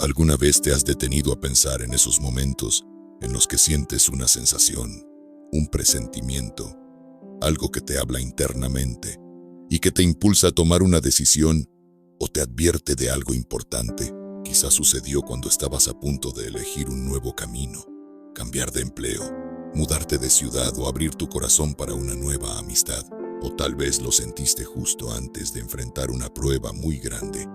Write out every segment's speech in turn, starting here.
¿Alguna vez te has detenido a pensar en esos momentos en los que sientes una sensación, un presentimiento, algo que te habla internamente y que te impulsa a tomar una decisión o te advierte de algo importante? Quizás sucedió cuando estabas a punto de elegir un nuevo camino, cambiar de empleo, mudarte de ciudad o abrir tu corazón para una nueva amistad. O tal vez lo sentiste justo antes de enfrentar una prueba muy grande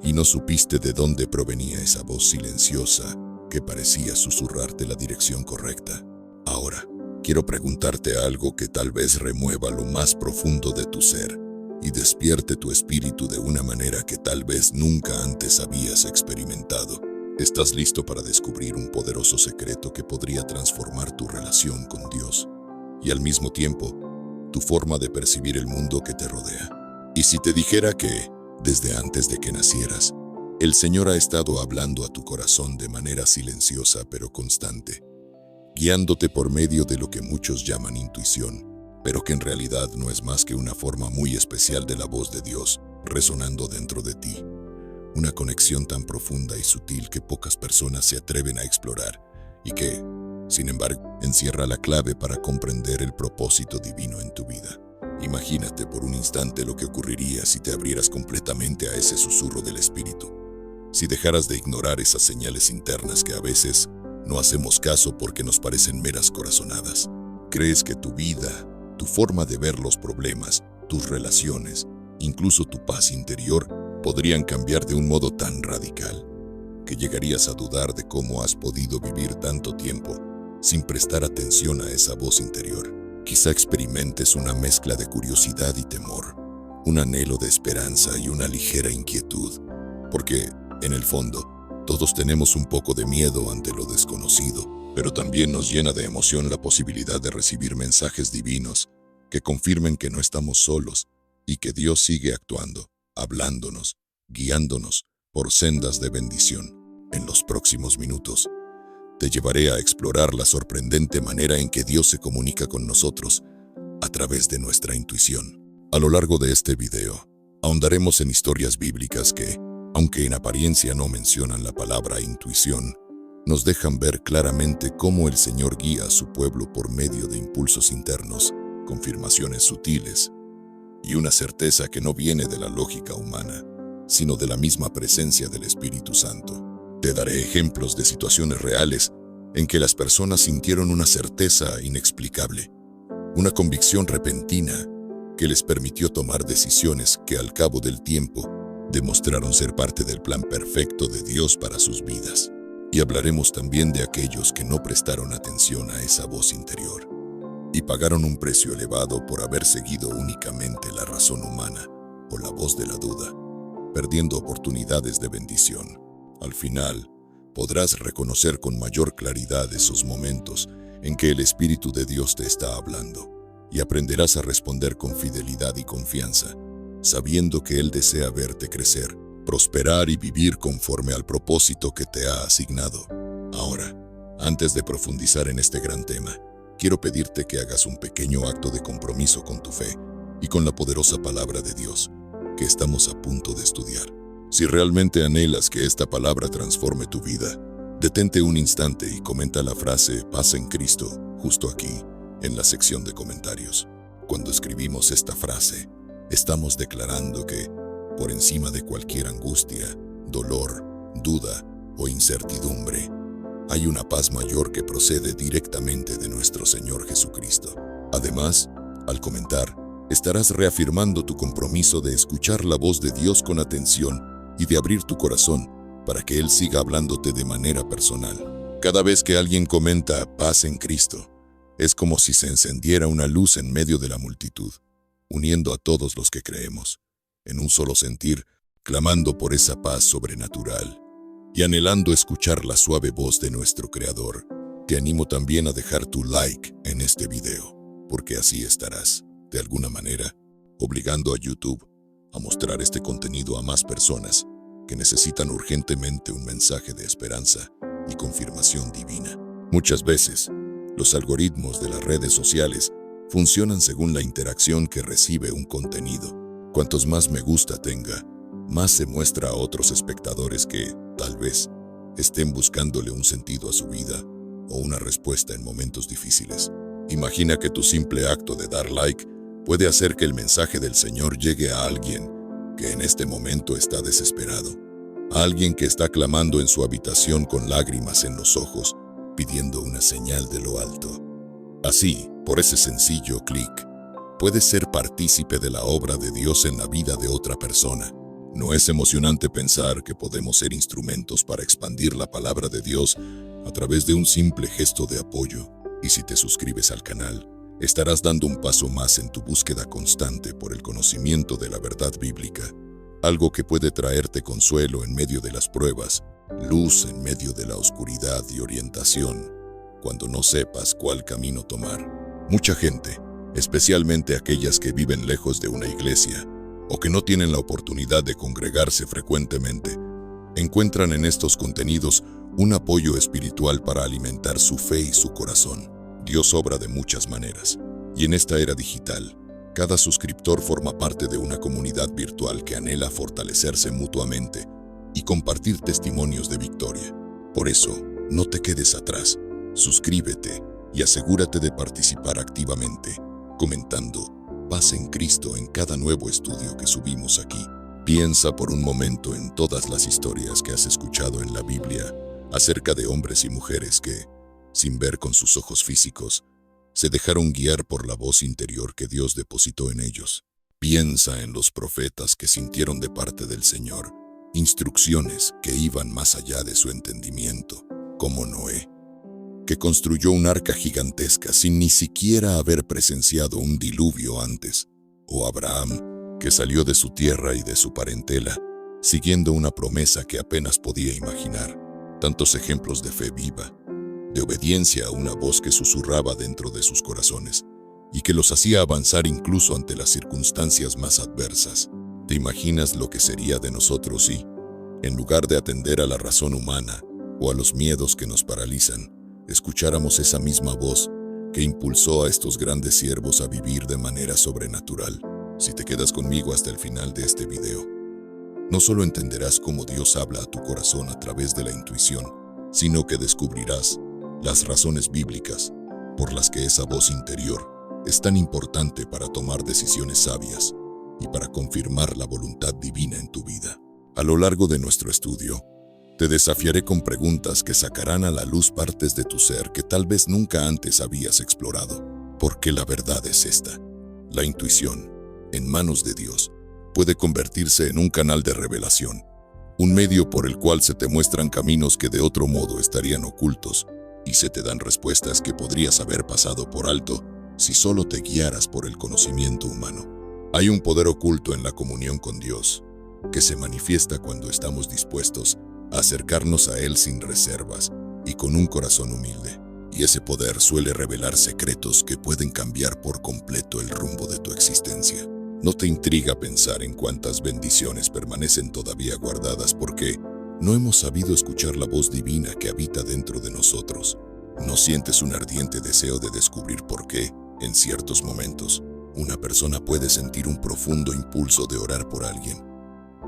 y no supiste de dónde provenía esa voz silenciosa que parecía susurrarte la dirección correcta. Ahora, quiero preguntarte algo que tal vez remueva lo más profundo de tu ser y despierte tu espíritu de una manera que tal vez nunca antes habías experimentado. ¿Estás listo para descubrir un poderoso secreto que podría transformar tu relación con Dios y al mismo tiempo tu forma de percibir el mundo que te rodea? Y si te dijera que, desde antes de que nacieras, el Señor ha estado hablando a tu corazón de manera silenciosa pero constante, guiándote por medio de lo que muchos llaman intuición, pero que en realidad no es más que una forma muy especial de la voz de Dios resonando dentro de ti. Una conexión tan profunda y sutil que pocas personas se atreven a explorar y que, sin embargo, encierra la clave para comprender el propósito divino en tu vida. Imagínate por un instante lo que ocurriría si te abrieras completamente a ese susurro del Espíritu, si dejaras de ignorar esas señales internas que a veces no hacemos caso porque nos parecen meras corazonadas. ¿Crees que tu vida, tu forma de ver los problemas, tus relaciones, incluso tu paz interior, podrían cambiar de un modo tan radical que llegarías a dudar de cómo has podido vivir tanto tiempo sin prestar atención a esa voz interior? Quizá experimentes una mezcla de curiosidad y temor, un anhelo de esperanza y una ligera inquietud, porque, en el fondo, todos tenemos un poco de miedo ante lo desconocido, pero también nos llena de emoción la posibilidad de recibir mensajes divinos que confirmen que no estamos solos y que Dios sigue actuando, hablándonos, guiándonos por sendas de bendición. En los próximos minutos, te llevaré a explorar la sorprendente manera en que Dios se comunica con nosotros a través de nuestra intuición. A lo largo de este video, ahondaremos en historias bíblicas que, aunque en apariencia no mencionan la palabra intuición, nos dejan ver claramente cómo el Señor guía a su pueblo por medio de impulsos internos, confirmaciones sutiles y una certeza que no viene de la lógica humana, sino de la misma presencia del Espíritu Santo. Te daré ejemplos de situaciones reales en que las personas sintieron una certeza inexplicable, una convicción repentina que les permitió tomar decisiones que al cabo del tiempo demostraron ser parte del plan perfecto de Dios para sus vidas. Y hablaremos también de aquellos que no prestaron atención a esa voz interior y pagaron un precio elevado por haber seguido únicamente la razón humana o la voz de la duda, perdiendo oportunidades de bendición. Al final, podrás reconocer con mayor claridad esos momentos en que el Espíritu de Dios te está hablando y aprenderás a responder con fidelidad y confianza, sabiendo que Él desea verte crecer, prosperar y vivir conforme al propósito que te ha asignado. Ahora, antes de profundizar en este gran tema, quiero pedirte que hagas un pequeño acto de compromiso con tu fe y con la poderosa palabra de Dios que estamos a punto de estudiar. Si realmente anhelas que esta palabra transforme tu vida, detente un instante y comenta la frase "Paz en Cristo" justo aquí, en la sección de comentarios. Cuando escribimos esta frase, estamos declarando que, por encima de cualquier angustia, dolor, duda o incertidumbre, hay una paz mayor que procede directamente de nuestro Señor Jesucristo. Además, al comentar, estarás reafirmando tu compromiso de escuchar la voz de Dios con atención y de abrir tu corazón para que Él siga hablándote de manera personal. Cada vez que alguien comenta "Paz en Cristo", es como si se encendiera una luz en medio de la multitud, uniendo a todos los que creemos, en un solo sentir, clamando por esa paz sobrenatural y anhelando escuchar la suave voz de nuestro Creador. Te animo también a dejar tu like en este video, porque así estarás, de alguna manera, obligando a YouTube a mostrar este contenido a más personas que necesitan urgentemente un mensaje de esperanza y confirmación divina. Muchas veces, los algoritmos de las redes sociales funcionan según la interacción que recibe un contenido. Cuantos más me gusta tenga, más se muestra a otros espectadores que, tal vez, estén buscándole un sentido a su vida o una respuesta en momentos difíciles. Imagina que tu simple acto de dar like puede hacer que el mensaje del Señor llegue a alguien que en este momento está desesperado, a alguien que está clamando en su habitación con lágrimas en los ojos, pidiendo una señal de lo alto. Así, por ese sencillo clic, puedes ser partícipe de la obra de Dios en la vida de otra persona. ¿No es emocionante pensar que podemos ser instrumentos para expandir la palabra de Dios a través de un simple gesto de apoyo? Y si te suscribes al canal, estarás dando un paso más en tu búsqueda constante por el conocimiento de la verdad bíblica, algo que puede traerte consuelo en medio de las pruebas, luz en medio de la oscuridad y orientación cuando no sepas cuál camino tomar. Mucha gente, especialmente aquellas que viven lejos de una iglesia o que no tienen la oportunidad de congregarse frecuentemente, encuentran en estos contenidos un apoyo espiritual para alimentar su fe y su corazón. Dios obra de muchas maneras, y en esta era digital, cada suscriptor forma parte de una comunidad virtual que anhela fortalecerse mutuamente y compartir testimonios de victoria. Por eso, no te quedes atrás, suscríbete y asegúrate de participar activamente, comentando "Paz en Cristo" en cada nuevo estudio que subimos aquí. Piensa por un momento en todas las historias que has escuchado en la Biblia acerca de hombres y mujeres que, sin ver con sus ojos físicos, se dejaron guiar por la voz interior que Dios depositó en ellos. Piensa en los profetas que sintieron de parte del Señor instrucciones que iban más allá de su entendimiento, como Noé, que construyó un arca gigantesca sin ni siquiera haber presenciado un diluvio antes, o Abraham, que salió de su tierra y de su parentela, siguiendo una promesa que apenas podía imaginar. Tantos ejemplos de fe viva, de obediencia a una voz que susurraba dentro de sus corazones y que los hacía avanzar incluso ante las circunstancias más adversas. ¿Te imaginas lo que sería de nosotros si, en lugar de atender a la razón humana o a los miedos que nos paralizan, escucháramos esa misma voz que impulsó a estos grandes siervos a vivir de manera sobrenatural? Si te quedas conmigo hasta el final de este video, no solo entenderás cómo Dios habla a tu corazón a través de la intuición, sino que descubrirás las razones bíblicas por las que esa voz interior es tan importante para tomar decisiones sabias y para confirmar la voluntad divina en tu vida. A lo largo de nuestro estudio, te desafiaré con preguntas que sacarán a la luz partes de tu ser que tal vez nunca antes habías explorado. Porque la verdad es esta: la intuición, en manos de Dios, puede convertirse en un canal de revelación, un medio por el cual se te muestran caminos que de otro modo estarían ocultos y se te dan respuestas que podrías haber pasado por alto si solo te guiaras por el conocimiento humano. Hay un poder oculto en la comunión con Dios, que se manifiesta cuando estamos dispuestos a acercarnos a Él sin reservas y con un corazón humilde. Y ese poder suele revelar secretos que pueden cambiar por completo el rumbo de tu existencia. ¿No te intriga pensar en cuántas bendiciones permanecen todavía guardadas porque no hemos sabido escuchar la voz divina que habita dentro de nosotros? ¿No sientes un ardiente deseo de descubrir por qué, en ciertos momentos, una persona puede sentir un profundo impulso de orar por alguien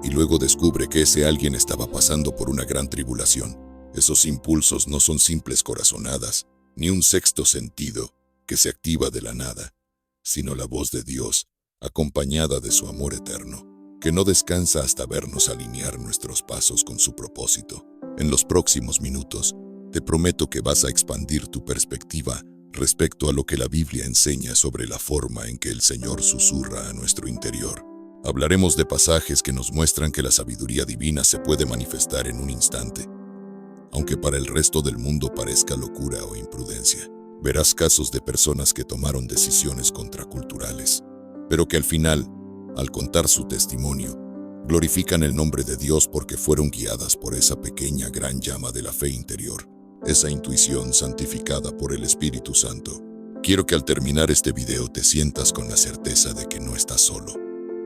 y luego descubre que ese alguien estaba pasando por una gran tribulación? Esos impulsos no son simples corazonadas, ni un sexto sentido que se activa de la nada, sino la voz de Dios, acompañada de su amor eterno, que no descansa hasta vernos alinear nuestros pasos con su propósito. En los próximos minutos, te prometo que vas a expandir tu perspectiva respecto a lo que la Biblia enseña sobre la forma en que el Señor susurra a nuestro interior. Hablaremos de pasajes que nos muestran que la sabiduría divina se puede manifestar en un instante, aunque para el resto del mundo parezca locura o imprudencia. Verás casos de personas que tomaron decisiones contraculturales, pero que al final, al contar su testimonio, glorifican el nombre de Dios porque fueron guiadas por esa pequeña gran llama de la fe interior, esa intuición santificada por el Espíritu Santo. Quiero que al terminar este video te sientas con la certeza de que no estás solo,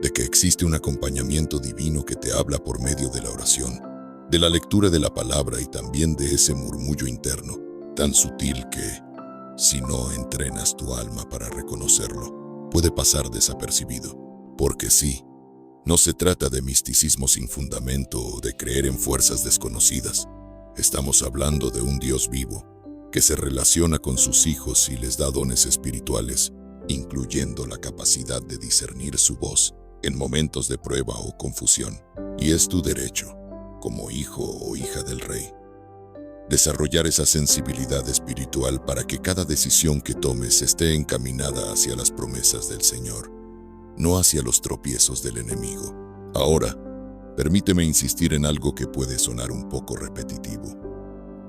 de que existe un acompañamiento divino que te habla por medio de la oración, de la lectura de la palabra y también de ese murmullo interno, tan sutil que, si no entrenas tu alma para reconocerlo, puede pasar desapercibido. Porque sí, no se trata de misticismo sin fundamento o de creer en fuerzas desconocidas. Estamos hablando de un Dios vivo, que se relaciona con sus hijos y les da dones espirituales, incluyendo la capacidad de discernir su voz en momentos de prueba o confusión. Y es tu derecho, como hijo o hija del Rey, desarrollar esa sensibilidad espiritual para que cada decisión que tomes esté encaminada hacia las promesas del Señor, no hacia los tropiezos del enemigo. Ahora, permíteme insistir en algo que puede sonar un poco repetitivo,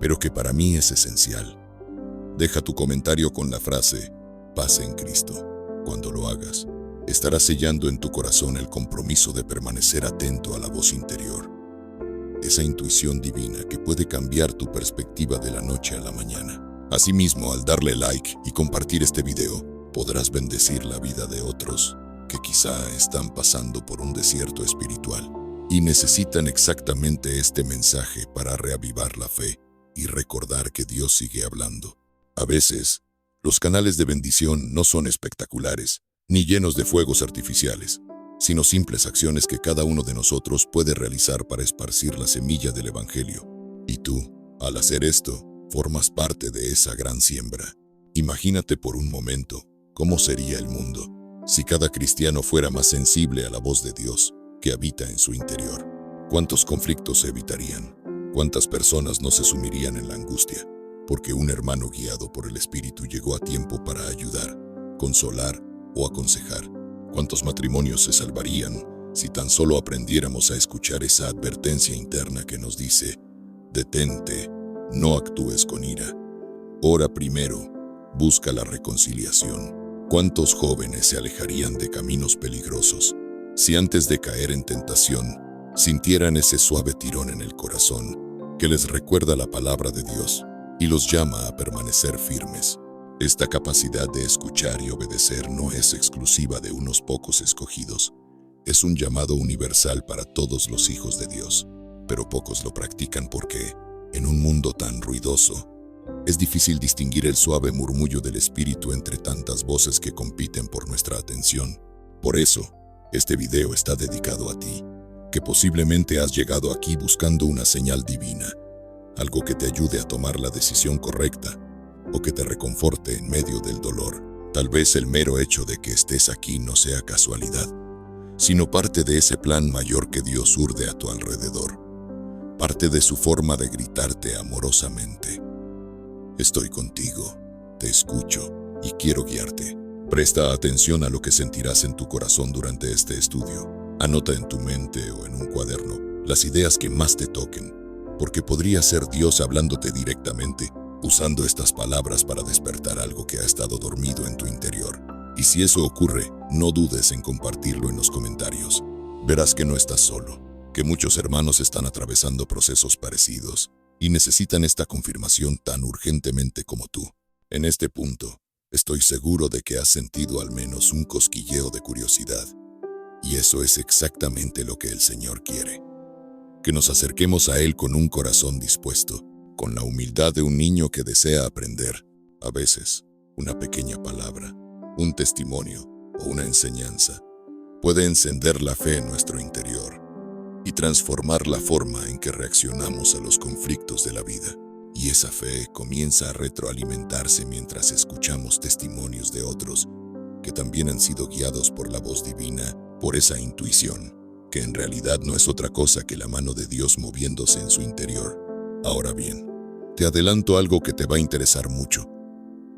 pero que para mí es esencial. Deja tu comentario con la frase «Paz en Cristo». Cuando lo hagas, estarás sellando en tu corazón el compromiso de permanecer atento a la voz interior, esa intuición divina que puede cambiar tu perspectiva de la noche a la mañana. Asimismo, al darle like y compartir este video, podrás bendecir la vida de otros que quizá están pasando por un desierto espiritual y necesitan exactamente este mensaje para reavivar la fe y recordar que Dios sigue hablando. A veces, los canales de bendición no son espectaculares ni llenos de fuegos artificiales, sino simples acciones que cada uno de nosotros puede realizar para esparcir la semilla del Evangelio. Y tú, al hacer esto, formas parte de esa gran siembra. Imagínate por un momento cómo sería el mundo si cada cristiano fuera más sensible a la voz de Dios que habita en su interior. ¿Cuántos conflictos se evitarían? ¿Cuántas personas no se sumirían en la angustia? Porque un hermano guiado por el Espíritu llegó a tiempo para ayudar, consolar o aconsejar. ¿Cuántos matrimonios se salvarían si tan solo aprendiéramos a escuchar esa advertencia interna que nos dice: detente, no actúes con ira, ora primero, busca la reconciliación? ¿Cuántos jóvenes se alejarían de caminos peligrosos si antes de caer en tentación sintieran ese suave tirón en el corazón que les recuerda la palabra de Dios y los llama a permanecer firmes? Esta capacidad de escuchar y obedecer no es exclusiva de unos pocos escogidos. Es un llamado universal para todos los hijos de Dios, pero pocos lo practican porque, en un mundo tan ruidoso, es difícil distinguir el suave murmullo del Espíritu entre tantas voces que compiten por nuestra atención. Por eso, este video está dedicado a ti, que posiblemente has llegado aquí buscando una señal divina, algo que te ayude a tomar la decisión correcta o que te reconforte en medio del dolor. Tal vez el mero hecho de que estés aquí no sea casualidad, sino parte de ese plan mayor que Dios urde a tu alrededor, parte de su forma de gritarte amorosamente: estoy contigo, te escucho y quiero guiarte. Presta atención a lo que sentirás en tu corazón durante este estudio. Anota en tu mente o en un cuaderno las ideas que más te toquen, porque podría ser Dios hablándote directamente, usando estas palabras para despertar algo que ha estado dormido en tu interior. Y si eso ocurre, no dudes en compartirlo en los comentarios. Verás que no estás solo, que muchos hermanos están atravesando procesos parecidos y necesitan esta confirmación tan urgentemente como tú. En este punto, estoy seguro de que has sentido al menos un cosquilleo de curiosidad. Y eso es exactamente lo que el Señor quiere. Que nos acerquemos a Él con un corazón dispuesto, con la humildad de un niño que desea aprender. A veces, una pequeña palabra, un testimonio o una enseñanza puede encender la fe en nuestro interior y transformar la forma en que reaccionamos a los conflictos de la vida. Y esa fe comienza a retroalimentarse mientras escuchamos testimonios de otros que también han sido guiados por la voz divina, por esa intuición, que en realidad no es otra cosa que la mano de Dios moviéndose en su interior. Ahora bien, te adelanto algo que te va a interesar mucho.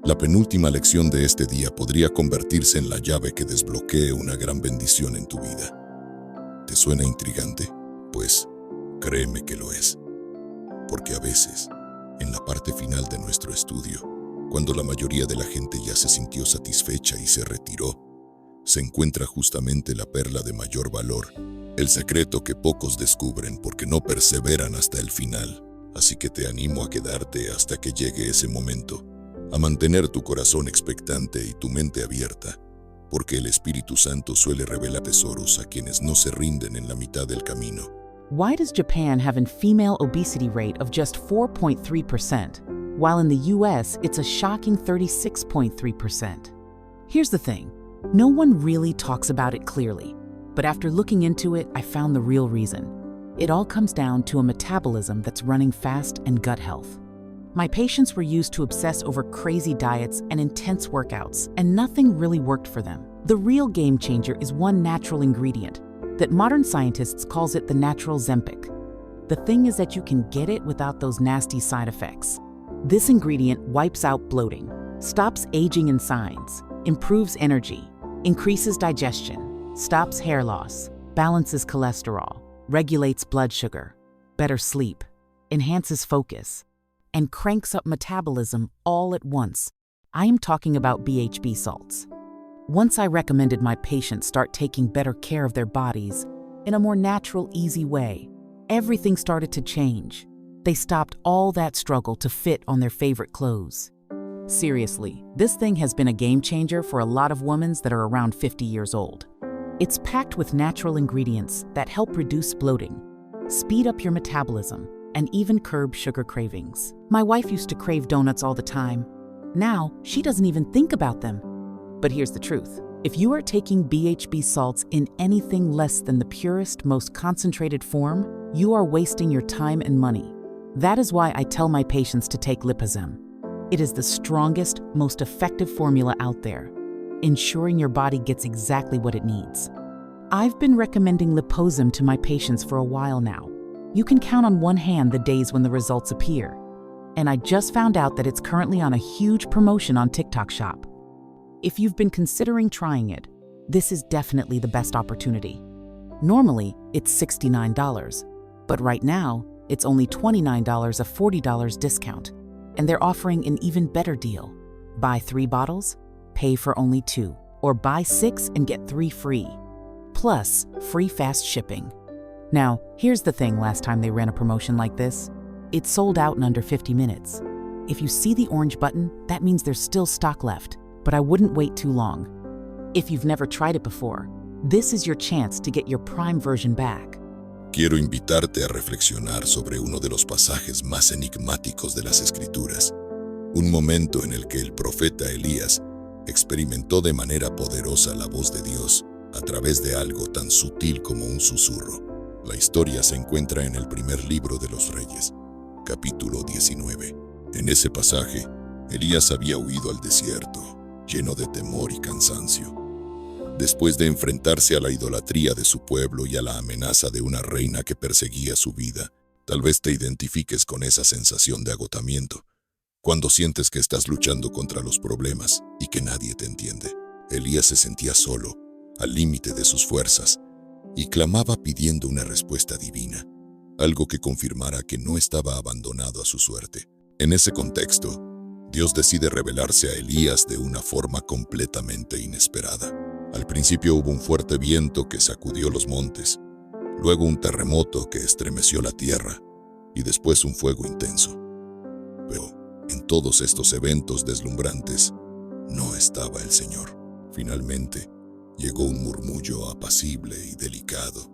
La penúltima lección de este día podría convertirse en la llave que desbloquee una gran bendición en tu vida. ¿Te suena intrigante? Pues, créeme que lo es. Porque a veces, en la parte final de nuestro estudio, cuando la mayoría de la gente ya se sintió satisfecha y se retiró, se encuentra justamente la perla de mayor valor, el secreto que pocos descubren porque no perseveran hasta el final. Así que te animo a quedarte hasta que llegue ese momento, a mantener tu corazón expectante y tu mente abierta, porque el Espíritu Santo suele revelar tesoros a quienes no se rinden en la mitad del camino. Why does Japan have a female obesity rate of just 4.3%, while in the US it's a shocking 36.3%? Here's the thing, no one really talks about it clearly, but after looking into it, I found the real reason. It all comes down to a metabolism that's running fast and gut health. My patients were used to obsess over crazy diets and intense workouts, and nothing really worked for them. The real game changer is one natural ingredient that modern scientists calls it the natural Zempic. The thing is that you can get it without those nasty side effects. This ingredient wipes out bloating, stops aging in signs, improves energy, increases digestion, stops hair loss, balances cholesterol, regulates blood sugar, better sleep, enhances focus, and cranks up metabolism all at once. I am talking about BHB salts. Once I recommended my patients start taking better care of their bodies in a more natural, easy way, everything started to change. They stopped all that struggle to fit on their favorite clothes. Seriously, this thing has been a game changer for a lot of women that are around 50 years old. It's packed with natural ingredients that help reduce bloating, speed up your metabolism, and even curb sugar cravings. My wife used to crave donuts all the time. Now, she doesn't even think about them. But here's the truth. If you are taking BHB salts in anything less than the purest, most concentrated form, you are wasting your time and money. That is why I tell my patients to take Lipozem. It is the strongest, most effective formula out there, ensuring your body gets exactly what it needs. I've been recommending Lipozem to my patients for a while now. You can count on one hand the days when the results appear. And I just found out that it's currently on a huge promotion on TikTok Shop. If you've been considering trying it, this is definitely the best opportunity. Normally, it's $69, but right now, it's only $29, a $40 discount. And they're offering an even better deal. Buy 3 bottles, pay for only 2, or buy 6 and get 3 free. Plus, free fast shipping. Now, here's the thing, last time they ran a promotion like this, it sold out in under 50 minutes. If you see the orange button, that means there's still stock left, but I wouldn't wait too long. If you've never tried it before, this is your chance to get your prime version back. Quiero invitarte a reflexionar sobre uno de los pasajes más enigmáticos de las Escrituras, un momento en el que el profeta Elías experimentó de manera poderosa la voz de Dios a través de algo tan sutil como un susurro. La historia se encuentra en el primer libro de los Reyes, capítulo 19. En ese pasaje, Elías había huido al desierto, lleno de temor y cansancio. Después de enfrentarse a la idolatría de su pueblo y a la amenaza de una reina que perseguía su vida, tal vez te identifiques con esa sensación de agotamiento, cuando sientes que estás luchando contra los problemas y que nadie te entiende. Elías se sentía solo, al límite de sus fuerzas, y clamaba pidiendo una respuesta divina, algo que confirmara que no estaba abandonado a su suerte. En ese contexto, Dios decide revelarse a Elías de una forma completamente inesperada. Al principio hubo un fuerte viento que sacudió los montes, luego un terremoto que estremeció la tierra y después un fuego intenso. Pero en todos estos eventos deslumbrantes no estaba el Señor. Finalmente, llegó un murmullo apacible y delicado,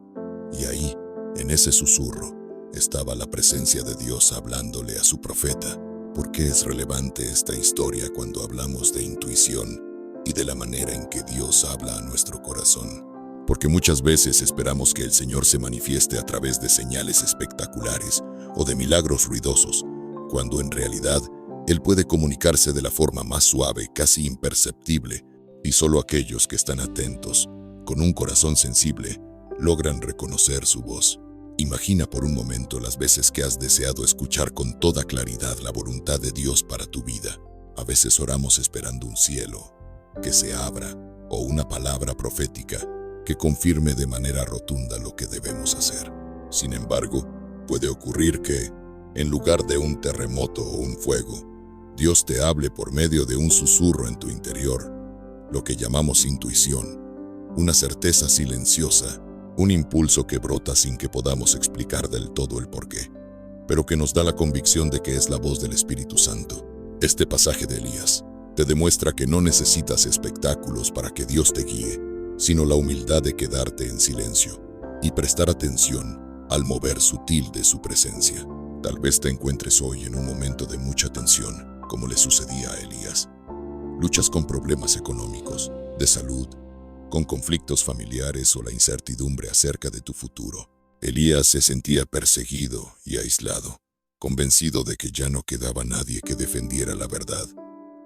y ahí, en ese susurro, estaba la presencia de Dios hablándole a su profeta. ¿Por qué es relevante esta historia cuando hablamos de intuición y de la manera en que Dios habla a nuestro corazón? Porque muchas veces esperamos que el Señor se manifieste a través de señales espectaculares o de milagros ruidosos, cuando en realidad Él puede comunicarse de la forma más suave, casi imperceptible, y solo aquellos que están atentos, con un corazón sensible, logran reconocer su voz. Imagina por un momento las veces que has deseado escuchar con toda claridad la voluntad de Dios para tu vida. A veces oramos esperando un cielo que se abra o una palabra profética que confirme de manera rotunda lo que debemos hacer. Sin embargo, puede ocurrir que, en lugar de un terremoto o un fuego, Dios te hable por medio de un susurro en tu interior, lo que llamamos intuición, una certeza silenciosa, un impulso que brota sin que podamos explicar del todo el porqué, pero que nos da la convicción de que es la voz del Espíritu Santo. Este pasaje de Elías te demuestra que no necesitas espectáculos para que Dios te guíe, sino la humildad de quedarte en silencio y prestar atención al mover sutil de su presencia. Tal vez te encuentres hoy en un momento de mucha tensión, como le sucedía a Elías. Luchas con problemas económicos, de salud, con conflictos familiares o la incertidumbre acerca de tu futuro. Elías se sentía perseguido y aislado, convencido de que ya no quedaba nadie que defendiera la verdad.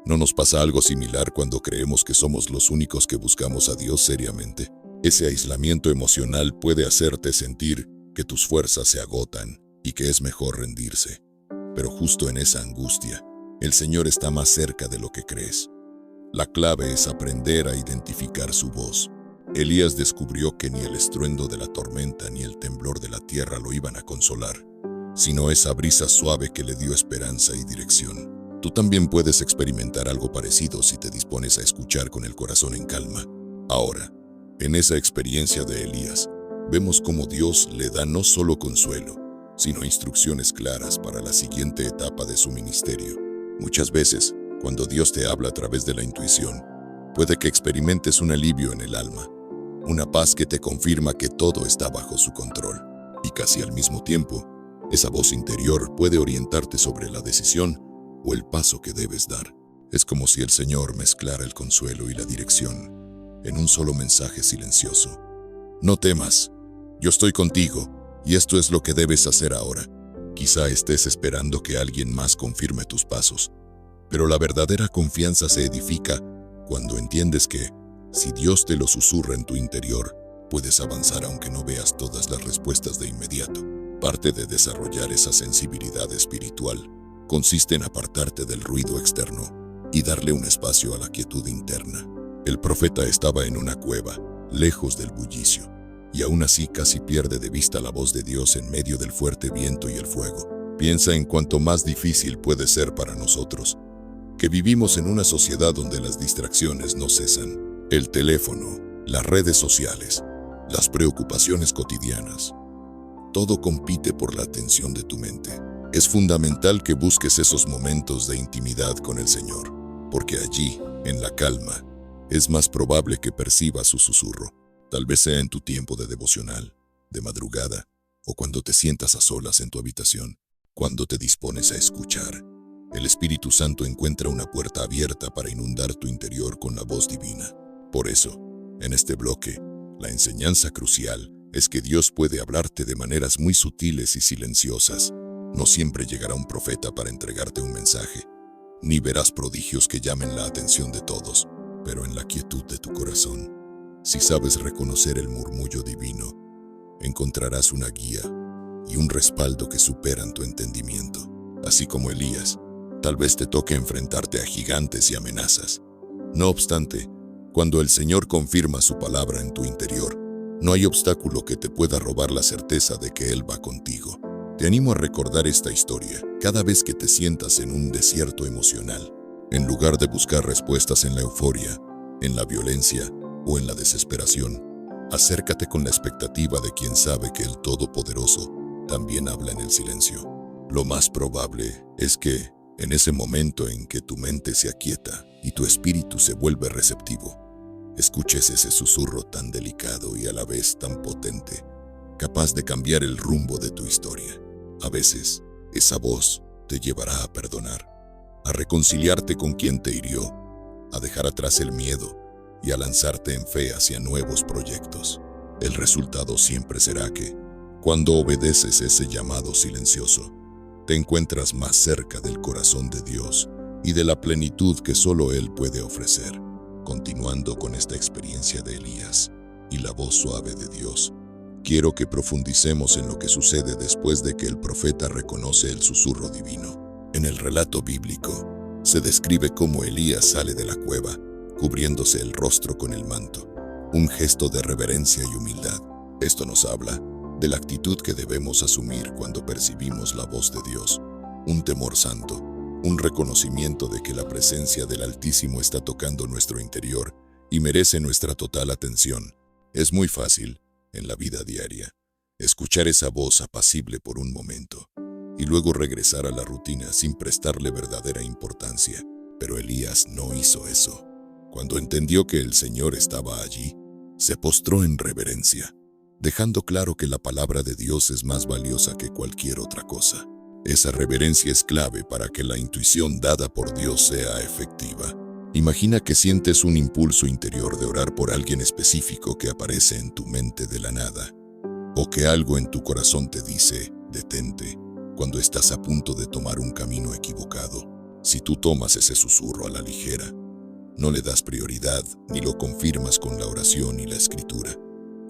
¿No nos pasa algo similar cuando creemos que somos los únicos que buscamos a Dios seriamente? Ese aislamiento emocional puede hacerte sentir que tus fuerzas se agotan y que es mejor rendirse. Pero justo en esa angustia, el Señor está más cerca de lo que crees. La clave es aprender a identificar su voz. Elías descubrió que ni el estruendo de la tormenta ni el temblor de la tierra lo iban a consolar, sino esa brisa suave que le dio esperanza y dirección. Tú también puedes experimentar algo parecido si te dispones a escuchar con el corazón en calma. Ahora, en esa experiencia de Elías, vemos cómo Dios le da no solo consuelo, sino instrucciones claras para la siguiente etapa de su ministerio. Muchas veces, cuando Dios te habla a través de la intuición, puede que experimentes un alivio en el alma, una paz que te confirma que todo está bajo su control. Y casi al mismo tiempo, esa voz interior puede orientarte sobre la decisión o el paso que debes dar. Es como si el Señor mezclara el consuelo y la dirección en un solo mensaje silencioso. No temas, yo estoy contigo, y esto es lo que debes hacer ahora. Quizá estés esperando que alguien más confirme tus pasos, pero la verdadera confianza se edifica cuando entiendes que, si Dios te lo susurra en tu interior, puedes avanzar aunque no veas todas las respuestas de inmediato. Parte de desarrollar esa sensibilidad espiritual consiste en apartarte del ruido externo y darle un espacio a la quietud interna. El profeta estaba en una cueva, lejos del bullicio, y aún así casi pierde de vista la voz de Dios en medio del fuerte viento y el fuego. Piensa en cuánto más difícil puede ser para nosotros, que vivimos en una sociedad donde las distracciones no cesan. El teléfono, las redes sociales, las preocupaciones cotidianas. Todo compite por la atención de tu mente. Es fundamental que busques esos momentos de intimidad con el Señor, porque allí, en la calma, es más probable que percibas su susurro. Tal vez sea en tu tiempo de devocional, de madrugada, o cuando te sientas a solas en tu habitación. Cuando te dispones a escuchar, el Espíritu Santo encuentra una puerta abierta para inundar tu interior con la voz divina. Por eso, en este bloque, la enseñanza crucial es que Dios puede hablarte de maneras muy sutiles y silenciosas. No siempre llegará un profeta para entregarte un mensaje, ni verás prodigios que llamen la atención de todos, pero en la quietud de tu corazón, si sabes reconocer el murmullo divino, encontrarás una guía y un respaldo que superan tu entendimiento. Así como Elías, tal vez te toque enfrentarte a gigantes y amenazas. No obstante, cuando el Señor confirma su palabra en tu interior, no hay obstáculo que te pueda robar la certeza de que Él va contigo. Te animo a recordar esta historia cada vez que te sientas en un desierto emocional. En lugar de buscar respuestas en la euforia, en la violencia o en la desesperación, acércate con la expectativa de quien sabe que el Todopoderoso también habla en el silencio. Lo más probable es que, en ese momento en que tu mente se aquieta y tu espíritu se vuelve receptivo, escuches ese susurro tan delicado y a la vez tan potente, capaz de cambiar el rumbo de tu historia. A veces, esa voz te llevará a perdonar, a reconciliarte con quien te hirió, a dejar atrás el miedo y a lanzarte en fe hacia nuevos proyectos. El resultado siempre será que, cuando obedeces ese llamado silencioso, te encuentras más cerca del corazón de Dios y de la plenitud que solo Él puede ofrecer. Continuando con esta experiencia de Elías y la voz suave de Dios, quiero que profundicemos en lo que sucede después de que el profeta reconoce el susurro divino. En el relato bíblico, se describe cómo Elías sale de la cueva, cubriéndose el rostro con el manto, un gesto de reverencia y humildad. Esto nos habla de la actitud que debemos asumir cuando percibimos la voz de Dios, un temor santo, un reconocimiento de que la presencia del Altísimo está tocando nuestro interior y merece nuestra total atención. Es muy fácil, en la vida diaria, escuchar esa voz apacible por un momento y luego regresar a la rutina sin prestarle verdadera importancia. Pero Elías no hizo eso. Cuando entendió que el Señor estaba allí, se postró en reverencia, dejando claro que la palabra de Dios es más valiosa que cualquier otra cosa. Esa reverencia es clave para que la intuición dada por Dios sea efectiva. Imagina que sientes un impulso interior de orar por alguien específico que aparece en tu mente de la nada. o que algo en tu corazón te dice, detente, cuando estás a punto de tomar un camino equivocado. Si tú tomas ese susurro a la ligera, no le das prioridad ni lo confirmas con la oración y la escritura,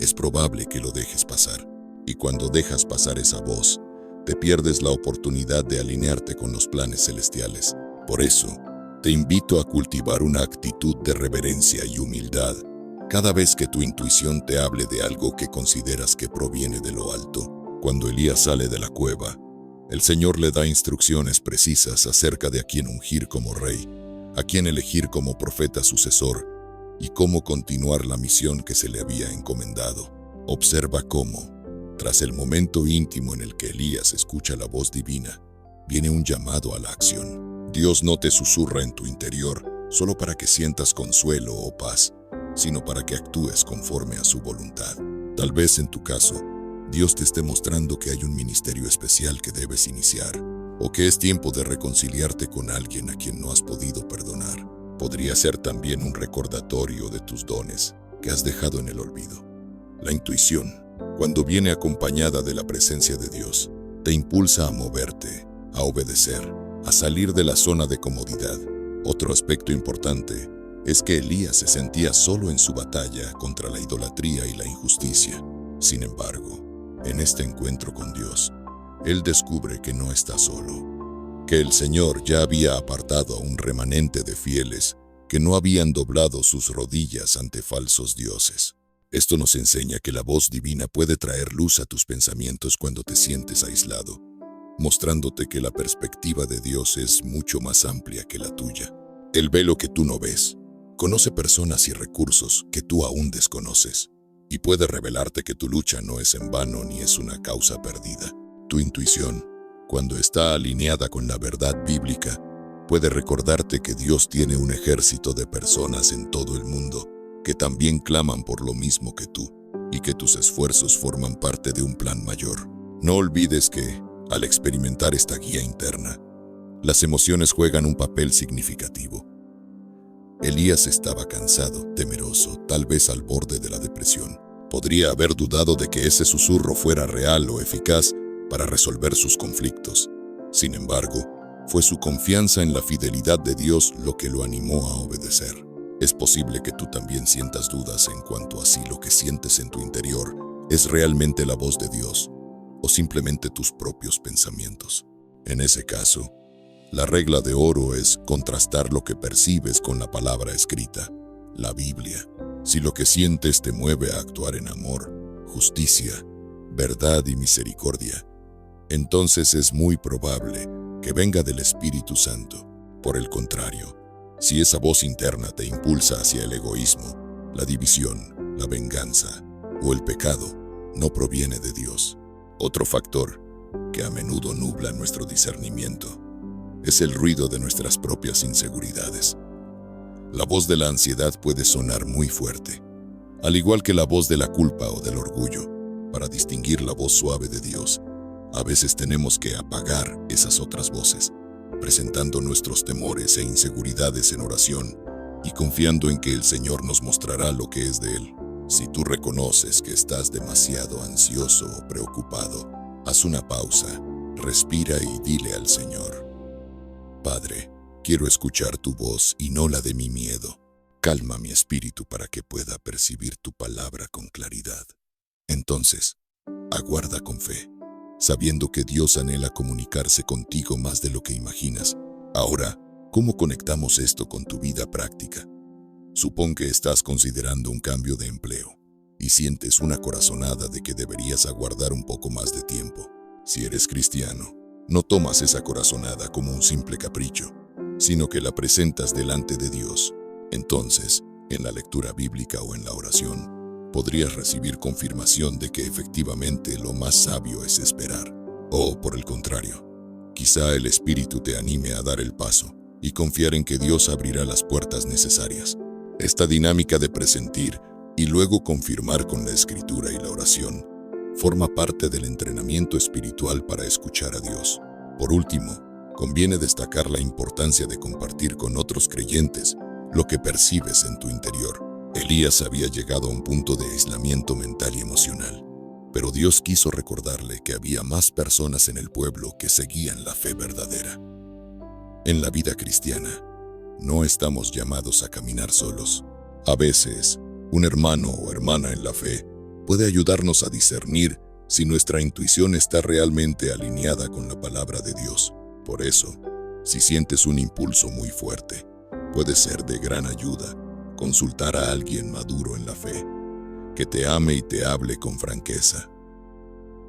es probable que lo dejes pasar. Y cuando dejas pasar esa voz, te pierdes la oportunidad de alinearte con los planes celestiales. Por eso, te invito a cultivar una actitud de reverencia y humildad cada vez que tu intuición te hable de algo que consideras que proviene de lo alto. Cuando Elías sale de la cueva, el Señor le da instrucciones precisas acerca de a quién ungir como rey, a quién elegir como profeta sucesor y cómo continuar la misión que se le había encomendado. Observa cómo, tras el momento íntimo en el que Elías escucha la voz divina, viene un llamado a la acción. Dios no te susurra en tu interior solo para que sientas consuelo o paz, sino para que actúes conforme a su voluntad. Tal vez en tu caso, Dios te esté mostrando que hay un ministerio especial que debes iniciar, o que es tiempo de reconciliarte con alguien a quien no has podido perdonar. Podría ser también un recordatorio de tus dones que has dejado en el olvido. La intuición, cuando viene acompañada de la presencia de Dios, te impulsa a moverte, a obedecer, a salir de la zona de comodidad. Otro aspecto importante es que Elías se sentía solo en su batalla contra la idolatría y la injusticia. Sin embargo, en este encuentro con Dios, él descubre que no está solo, que el Señor ya había apartado a un remanente de fieles que no habían doblado sus rodillas ante falsos dioses. Esto nos enseña que la voz divina puede traer luz a tus pensamientos cuando te sientes aislado, mostrándote que la perspectiva de Dios es mucho más amplia que la tuya. Él ve lo que tú no ves, conoce personas y recursos que tú aún desconoces, y puede revelarte que tu lucha no es en vano ni es una causa perdida. Tu intuición, cuando está alineada con la verdad bíblica, puede recordarte que Dios tiene un ejército de personas en todo el mundo que también claman por lo mismo que tú, y que tus esfuerzos forman parte de un plan mayor. No olvides que, al experimentar esta guía interna, las emociones juegan un papel significativo. Elías estaba cansado, temeroso, tal vez al borde de la depresión. Podría haber dudado de que ese susurro fuera real o eficaz para resolver sus conflictos. Sin embargo, fue su confianza en la fidelidad de Dios lo que lo animó a obedecer. Es posible que tú también sientas dudas en cuanto a si lo que sientes en tu interior es realmente la voz de Dios o simplemente tus propios pensamientos. En ese caso, la regla de oro es contrastar lo que percibes con la palabra escrita, la Biblia. Si lo que sientes te mueve a actuar en amor, justicia, verdad y misericordia, entonces es muy probable que venga del Espíritu Santo. Por el contrario, si esa voz interna te impulsa hacia el egoísmo, la división, la venganza o el pecado, no proviene de Dios. Otro factor que a menudo nubla nuestro discernimiento es el ruido de nuestras propias inseguridades. La voz de la ansiedad puede sonar muy fuerte, al igual que la voz de la culpa o del orgullo. Para distinguir la voz suave de Dios, a veces tenemos que apagar esas otras voces, presentando nuestros temores e inseguridades en oración y confiando en que el Señor nos mostrará lo que es de Él. Si tú reconoces que estás demasiado ansioso o preocupado, haz una pausa, respira y dile al Señor: Padre, quiero escuchar tu voz y no la de mi miedo. Calma mi espíritu para que pueda percibir tu palabra con claridad. Entonces, aguarda con fe, sabiendo que Dios anhela comunicarse contigo más de lo que imaginas. Ahora, ¿cómo conectamos esto con tu vida práctica? Supón que estás considerando un cambio de empleo y sientes una corazonada de que deberías aguardar un poco más de tiempo. Si eres cristiano, no tomas esa corazonada como un simple capricho, sino que la presentas delante de Dios. Entonces, en la lectura bíblica o en la oración, podrías recibir confirmación de que efectivamente lo más sabio es esperar. O, por el contrario, quizá el Espíritu te anime a dar el paso y confiar en que Dios abrirá las puertas necesarias. Esta dinámica de presentir y luego confirmar con la escritura y la oración forma parte del entrenamiento espiritual para escuchar a Dios. Por último, conviene destacar la importancia de compartir con otros creyentes lo que percibes en tu interior. Elías había llegado a un punto de aislamiento mental y emocional, Pero Dios quiso recordarle que había más personas en el pueblo que seguían la fe verdadera. En la vida cristiana, no estamos llamados a caminar solos. A veces, un hermano o hermana en la fe puede ayudarnos a discernir si nuestra intuición está realmente alineada con la palabra de Dios. Por eso, si sientes un impulso muy fuerte, puede ser de gran ayuda consultar a alguien maduro en la fe, que te ame y te hable con franqueza.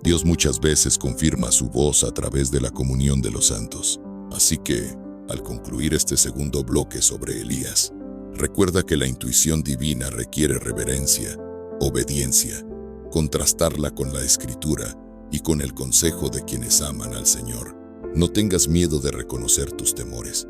Dios muchas veces confirma su voz a través de la comunión de los santos. Así que, al concluir este segundo bloque sobre Elías, recuerda que la intuición divina requiere reverencia, obediencia, contrastarla con la Escritura y con el consejo de quienes aman al Señor. No tengas miedo de reconocer tus temores,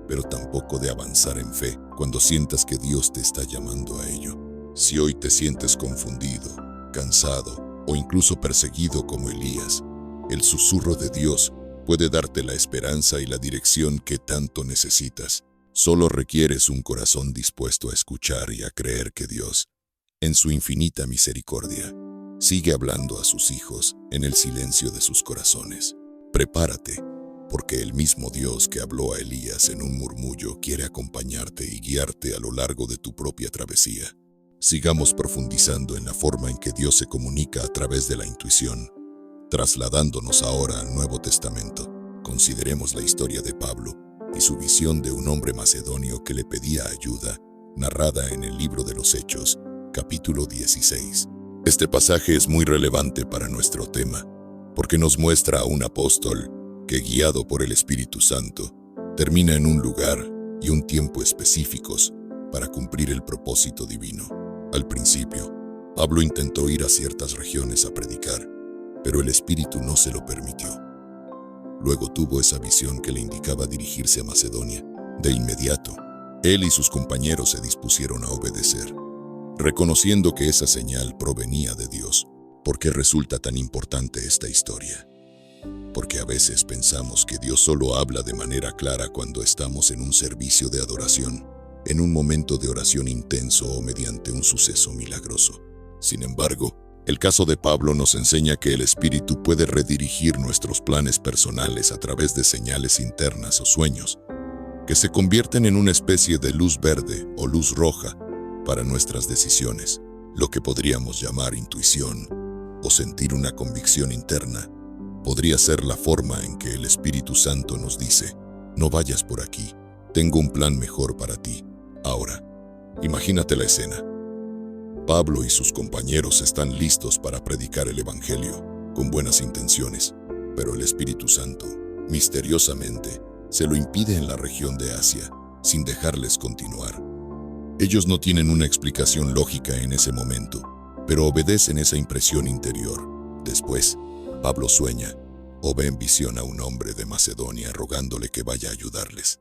pero tampoco de avanzar en fe cuando sientas que Dios te está llamando a ello. Si hoy te sientes confundido, cansado o incluso perseguido como Elías, el susurro de Dios puede darte la esperanza y la dirección que tanto necesitas. Solo requieres un corazón dispuesto a escuchar y a creer que Dios, en su infinita misericordia, sigue hablando a sus hijos en el silencio de sus corazones. Prepárate, porque el mismo Dios que habló a Elías en un murmullo quiere acompañarte y guiarte a lo largo de tu propia travesía. Sigamos profundizando en la forma en que Dios se comunica a través de la intuición. Trasladándonos ahora al Nuevo Testamento, consideremos la historia de Pablo y su visión de un hombre macedonio que le pedía ayuda, narrada en el libro de los Hechos, capítulo 16. Este pasaje es muy relevante para nuestro tema, porque nos muestra a un apóstol que, guiado por el Espíritu Santo, termina en un lugar y un tiempo específicos para cumplir el propósito divino. Al principio, Pablo intentó ir a ciertas regiones a predicar, pero el Espíritu no se lo permitió. Luego tuvo esa visión que le indicaba dirigirse a Macedonia. De inmediato, él y sus compañeros se dispusieron a obedecer, reconociendo que esa señal provenía de Dios. ¿Por qué resulta tan importante esta historia? Porque a veces pensamos que Dios solo habla de manera clara cuando estamos en un servicio de adoración, en un momento de oración intenso o mediante un suceso milagroso. Sin embargo, el caso de Pablo nos enseña que el Espíritu puede redirigir nuestros planes personales a través de señales internas o sueños, que se convierten en una especie de luz verde o luz roja para nuestras decisiones, lo que podríamos llamar intuición o sentir una convicción interna. Podría ser la forma en que el Espíritu Santo nos dice: no vayas por aquí, tengo un plan mejor para ti. Ahora, imagínate la escena. Pablo y sus compañeros están listos para predicar el Evangelio, con buenas intenciones, pero el Espíritu Santo, misteriosamente, se lo impide en la región de Asia, sin dejarles continuar. Ellos no tienen una explicación lógica en ese momento, pero obedecen esa impresión interior. Después, Pablo sueña o ve en visión a un hombre de Macedonia rogándole que vaya a ayudarles.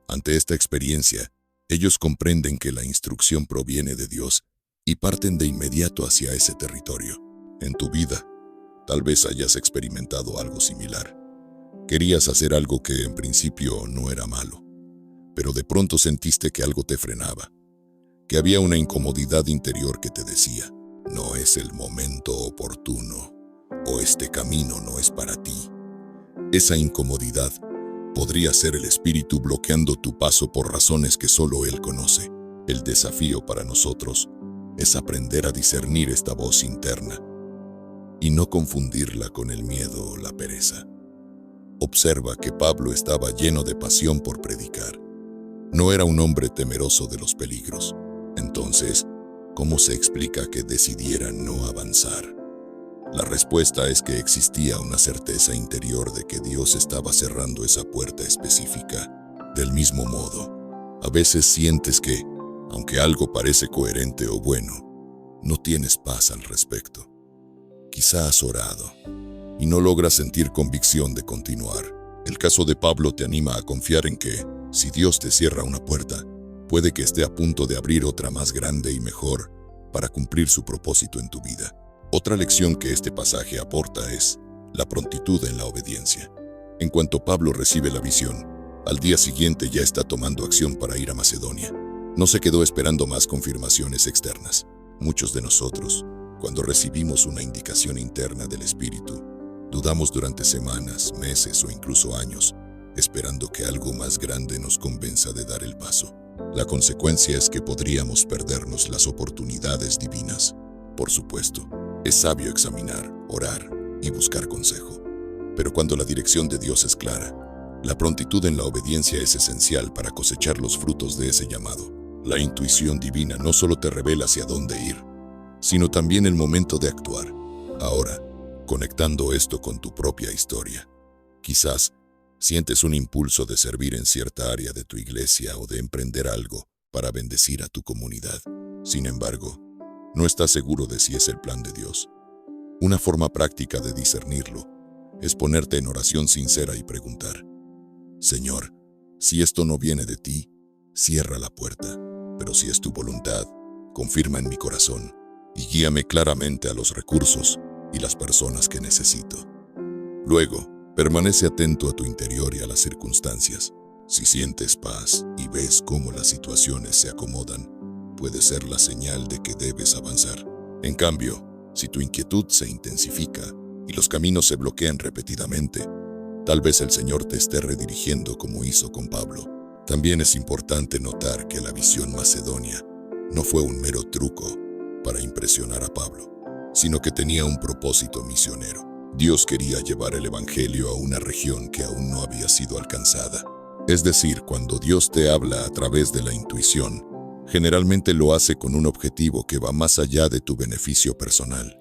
Ante esta experiencia, ellos comprenden que la instrucción proviene de Dios y parten de inmediato hacia ese territorio. En tu vida, tal vez hayas experimentado algo similar. Querías hacer algo que en principio no era malo, pero de pronto sentiste que algo te frenaba, que había una incomodidad interior que te decía: no es el momento oportuno, o este camino no es para ti. Esa incomodidad podría ser el Espíritu bloqueando tu paso por razones que solo Él conoce. El desafío para nosotros es aprender a discernir esta voz interna y no confundirla con el miedo o la pereza. Observa que Pablo estaba lleno de pasión por predicar. No era un hombre temeroso de los peligros. Entonces, ¿cómo se explica que decidiera no avanzar? La respuesta es que existía una certeza interior de que Dios estaba cerrando esa puerta específica. Del mismo modo, a veces sientes que, aunque algo parece coherente o bueno, no tienes paz al respecto. Quizá has orado y no logras sentir convicción de continuar. El caso de Pablo te anima a confiar en que, si Dios te cierra una puerta, puede que esté a punto de abrir otra más grande y mejor para cumplir su propósito en tu vida. Otra lección que este pasaje aporta es la prontitud en la obediencia. En cuanto Pablo recibe la visión, al día siguiente ya está tomando acción para ir a Macedonia. No se quedó esperando más confirmaciones externas. Muchos de nosotros, cuando recibimos una indicación interna del Espíritu, dudamos durante semanas, meses o incluso años, esperando que algo más grande nos convenza de dar el paso. La consecuencia es que podríamos perdernos las oportunidades divinas. Por supuesto, es sabio examinar, orar y buscar consejo. Pero cuando la dirección de Dios es clara, la prontitud en la obediencia es esencial para cosechar los frutos de ese llamado. La intuición divina no solo te revela hacia dónde ir, sino también el momento de actuar. Ahora, conectando esto con tu propia historia, quizás sientes un impulso de servir en cierta área de tu iglesia o de emprender algo para bendecir a tu comunidad. Sin embargo, no estás seguro de si es el plan de Dios. Una forma práctica de discernirlo es ponerte en oración sincera y preguntar: Señor, si esto no viene de ti, cierra la puerta, pero si es tu voluntad, confirma en mi corazón y guíame claramente a los recursos y las personas que necesito. Luego, permanece atento a tu interior y a las circunstancias. Si sientes paz y ves cómo las situaciones se acomodan, puede ser la señal de que debes avanzar. En cambio, si tu inquietud se intensifica y los caminos se bloquean repetidamente, tal vez el Señor te esté redirigiendo como hizo con Pablo. También es importante notar que la visión macedonia no fue un mero truco para impresionar a Pablo, sino que tenía un propósito misionero. Dios quería llevar el Evangelio a una región que aún no había sido alcanzada. Es decir, cuando Dios te habla a través de la intuición, generalmente lo hace con un objetivo que va más allá de tu beneficio personal.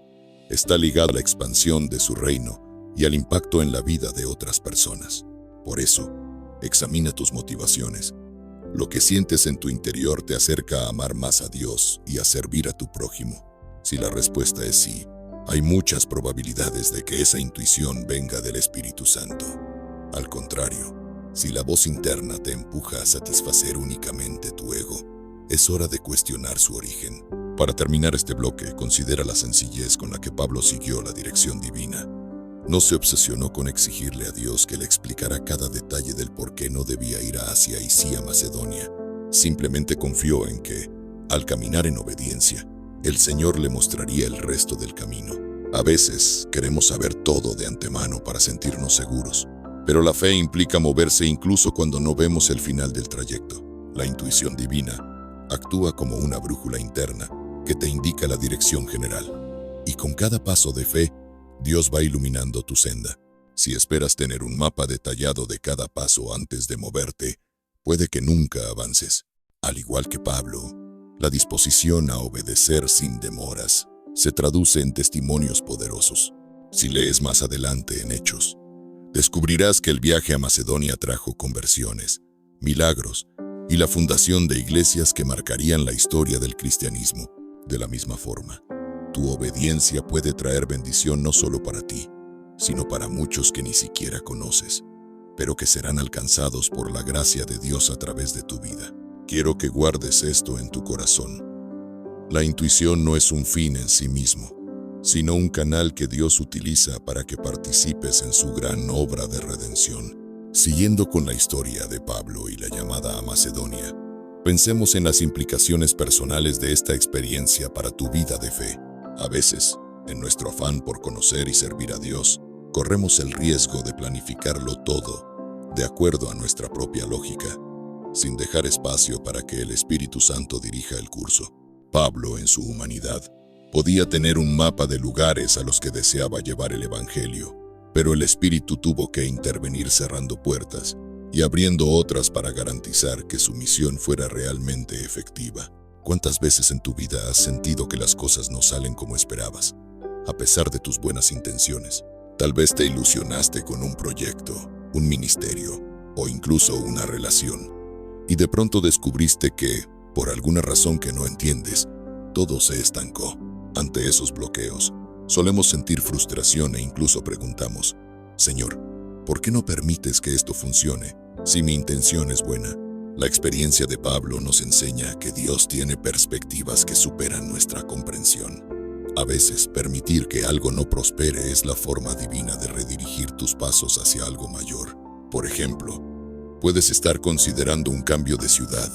Está ligado a la expansión de su reino y al impacto en la vida de otras personas. Por eso, examina tus motivaciones. Lo que sientes en tu interior te acerca a amar más a Dios y a servir a tu prójimo. Si la respuesta es sí, hay muchas probabilidades de que esa intuición venga del Espíritu Santo. Al contrario, si la voz interna te empuja a satisfacer únicamente tu ego, es hora de cuestionar su origen. Para terminar este bloque, considera la sencillez con la que Pablo siguió la dirección divina. No se obsesionó con exigirle a Dios que le explicara cada detalle del por qué no debía ir a Asia y sí a Macedonia. Simplemente confió en que, al caminar en obediencia, el Señor le mostraría el resto del camino. A veces queremos saber todo de antemano para sentirnos seguros, pero la fe implica moverse incluso cuando no vemos el final del trayecto. La intuición divina actúa como una brújula interna que te indica la dirección general, y con cada paso de fe, Dios va iluminando tu senda. Si esperas tener un mapa detallado de cada paso antes de moverte, puede que nunca avances. Al igual que Pablo, la disposición a obedecer sin demoras se traduce en testimonios poderosos. Si lees más adelante en Hechos, descubrirás que el viaje a Macedonia trajo conversiones, milagros y la fundación de iglesias que marcarían la historia del cristianismo. De la misma forma, tu obediencia puede traer bendición no solo para ti, sino para muchos que ni siquiera conoces, pero que serán alcanzados por la gracia de Dios a través de tu vida. Quiero que guardes esto en tu corazón. La intuición no es un fin en sí mismo, sino un canal que Dios utiliza para que participes en su gran obra de redención. Siguiendo con la historia de Pablo y la llamada a Macedonia, pensemos en las implicaciones personales de esta experiencia para tu vida de fe. A veces, en nuestro afán por conocer y servir a Dios, corremos el riesgo de planificarlo todo de acuerdo a nuestra propia lógica, sin dejar espacio para que el Espíritu Santo dirija el curso. Pablo, en su humanidad, podía tener un mapa de lugares a los que deseaba llevar el Evangelio, pero el Espíritu tuvo que intervenir cerrando puertas y abriendo otras para garantizar que su misión fuera realmente efectiva. ¿Cuántas veces en tu vida has sentido que las cosas no salen como esperabas, a pesar de tus buenas intenciones? Tal vez te ilusionaste con un proyecto, un ministerio o incluso una relación, y de pronto descubriste que, por alguna razón que no entiendes, todo se estancó. Ante esos bloqueos, solemos sentir frustración e incluso preguntamos: Señor, ¿por qué no permites que esto funcione si mi intención es buena? La experiencia de Pablo nos enseña que Dios tiene perspectivas que superan nuestra comprensión. A veces, permitir que algo no prospere es la forma divina de redirigir tus pasos hacia algo mayor. Por ejemplo, puedes estar considerando un cambio de ciudad,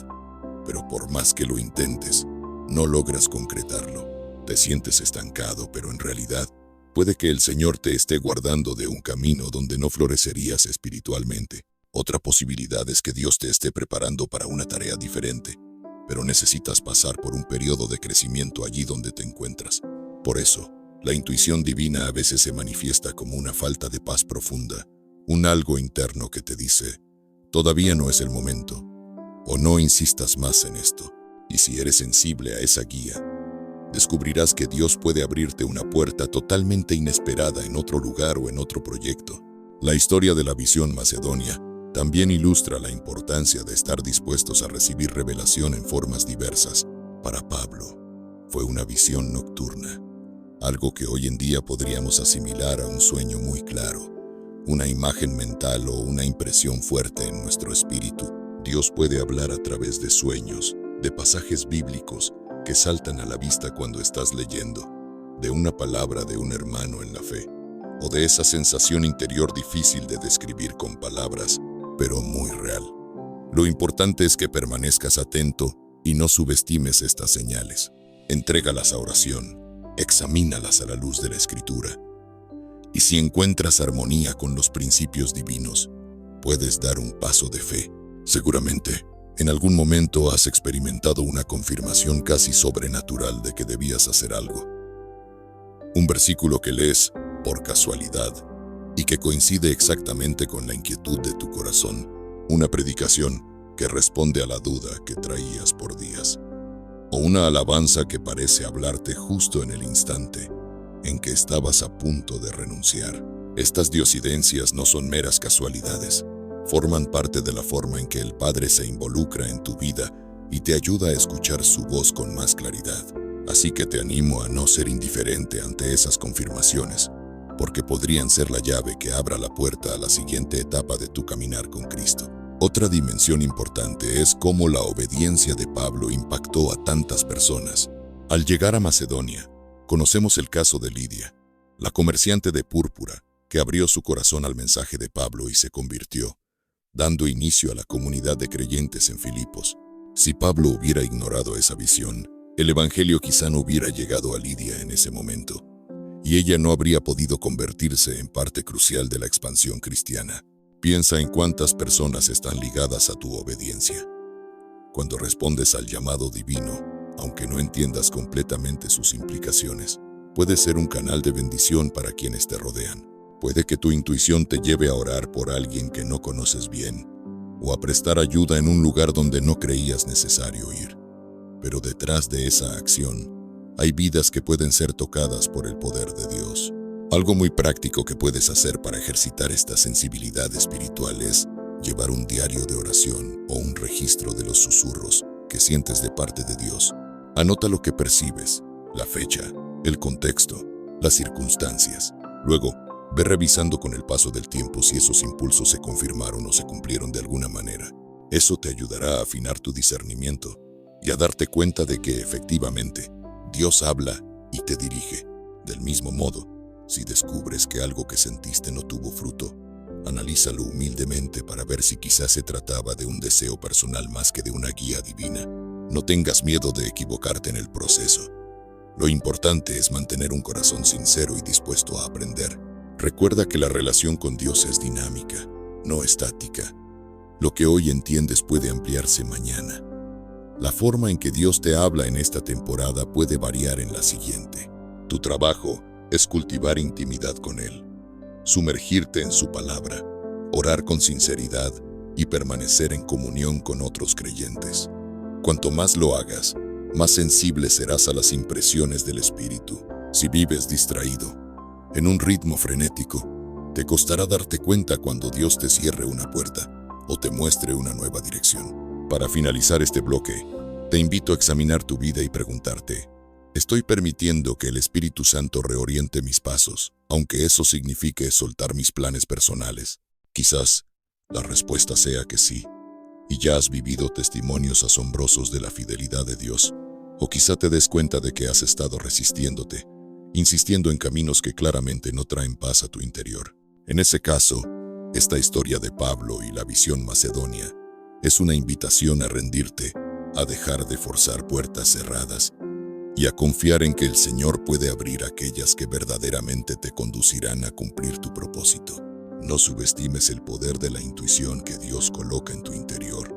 pero por más que lo intentes, no logras concretarlo. Te sientes estancado, pero en realidad puede que el Señor te esté guardando de un camino donde no florecerías espiritualmente. Otra posibilidad es que Dios te esté preparando para una tarea diferente, pero necesitas pasar por un periodo de crecimiento allí donde te encuentras. Por eso, la intuición divina a veces se manifiesta como una falta de paz profunda, un algo interno que te dice, todavía no es el momento, o no insistas más en esto. Y si eres sensible a esa guía, descubrirás que Dios puede abrirte una puerta totalmente inesperada en otro lugar o en otro proyecto. La historia de la visión macedonia también ilustra la importancia de estar dispuestos a recibir revelación en formas diversas. Para Pablo, fue una visión nocturna, algo que hoy en día podríamos asimilar a un sueño muy claro, una imagen mental o una impresión fuerte en nuestro espíritu. Dios puede hablar a través de sueños, de pasajes bíblicos que saltan a la vista cuando estás leyendo, de una palabra de un hermano en la fe, o de esa sensación interior difícil de describir con palabras, pero muy real. Lo importante es que permanezcas atento y no subestimes estas señales. Entrégalas a oración, examínalas a la luz de la Escritura. Y si encuentras armonía con los principios divinos, puedes dar un paso de fe. Seguramente, en algún momento has experimentado una confirmación casi sobrenatural de que debías hacer algo. Un versículo que lees por casualidad y que coincide exactamente con la inquietud de tu corazón. Una predicación que responde a la duda que traías por días. O una alabanza que parece hablarte justo en el instante en que estabas a punto de renunciar. Estas diosidencias no son meras casualidades. Forman parte de la forma en que el Padre se involucra en tu vida y te ayuda a escuchar su voz con más claridad. Así que te animo a no ser indiferente ante esas confirmaciones, porque podrían ser la llave que abra la puerta a la siguiente etapa de tu caminar con Cristo. Otra dimensión importante es cómo la obediencia de Pablo impactó a tantas personas. Al llegar a Macedonia, conocemos el caso de Lidia, la comerciante de púrpura, que abrió su corazón al mensaje de Pablo y se convirtió, dando inicio a la comunidad de creyentes en Filipos. Si Pablo hubiera ignorado esa visión, el evangelio quizá no hubiera llegado a Lidia en ese momento, y ella no habría podido convertirse en parte crucial de la expansión cristiana. Piensa en cuántas personas están ligadas a tu obediencia. Cuando respondes al llamado divino, aunque no entiendas completamente sus implicaciones, puedes ser un canal de bendición para quienes te rodean. Puede que tu intuición te lleve a orar por alguien que no conoces bien, o a prestar ayuda en un lugar donde no creías necesario ir. Pero detrás de esa acción, hay vidas que pueden ser tocadas por el poder de Dios. Algo muy práctico que puedes hacer para ejercitar esta sensibilidad espiritual es llevar un diario de oración o un registro de los susurros que sientes de parte de Dios. Anota lo que percibes, la fecha, el contexto, las circunstancias. Luego, ve revisando con el paso del tiempo si esos impulsos se confirmaron o se cumplieron de alguna manera. Eso te ayudará a afinar tu discernimiento y a darte cuenta de que efectivamente Dios habla y te dirige. Del mismo modo, si descubres que algo que sentiste no tuvo fruto, analízalo humildemente para ver si quizás se trataba de un deseo personal más que de una guía divina. No tengas miedo de equivocarte en el proceso. Lo importante es mantener un corazón sincero y dispuesto a aprender. Recuerda que la relación con Dios es dinámica, no estática. Lo que hoy entiendes puede ampliarse mañana. La forma en que Dios te habla en esta temporada puede variar en la siguiente. Tu trabajo es cultivar intimidad con Él, sumergirte en su palabra, orar con sinceridad y permanecer en comunión con otros creyentes. Cuanto más lo hagas, más sensible serás a las impresiones del Espíritu. Si vives distraído, en un ritmo frenético, te costará darte cuenta cuando Dios te cierre una puerta o te muestre una nueva dirección. Para finalizar este bloque, te invito a examinar tu vida y preguntarte, ¿estoy permitiendo que el Espíritu Santo reoriente mis pasos, aunque eso signifique soltar mis planes personales? Quizás la respuesta sea que sí, y ya has vivido testimonios asombrosos de la fidelidad de Dios, o quizá te des cuenta de que has estado resistiéndote, insistiendo en caminos que claramente no traen paz a tu interior. En ese caso, esta historia de Pablo y la visión macedonia es una invitación a rendirte, a dejar de forzar puertas cerradas y a confiar en que el Señor puede abrir aquellas que verdaderamente te conducirán a cumplir tu propósito. No subestimes el poder de la intuición que Dios coloca en tu interior.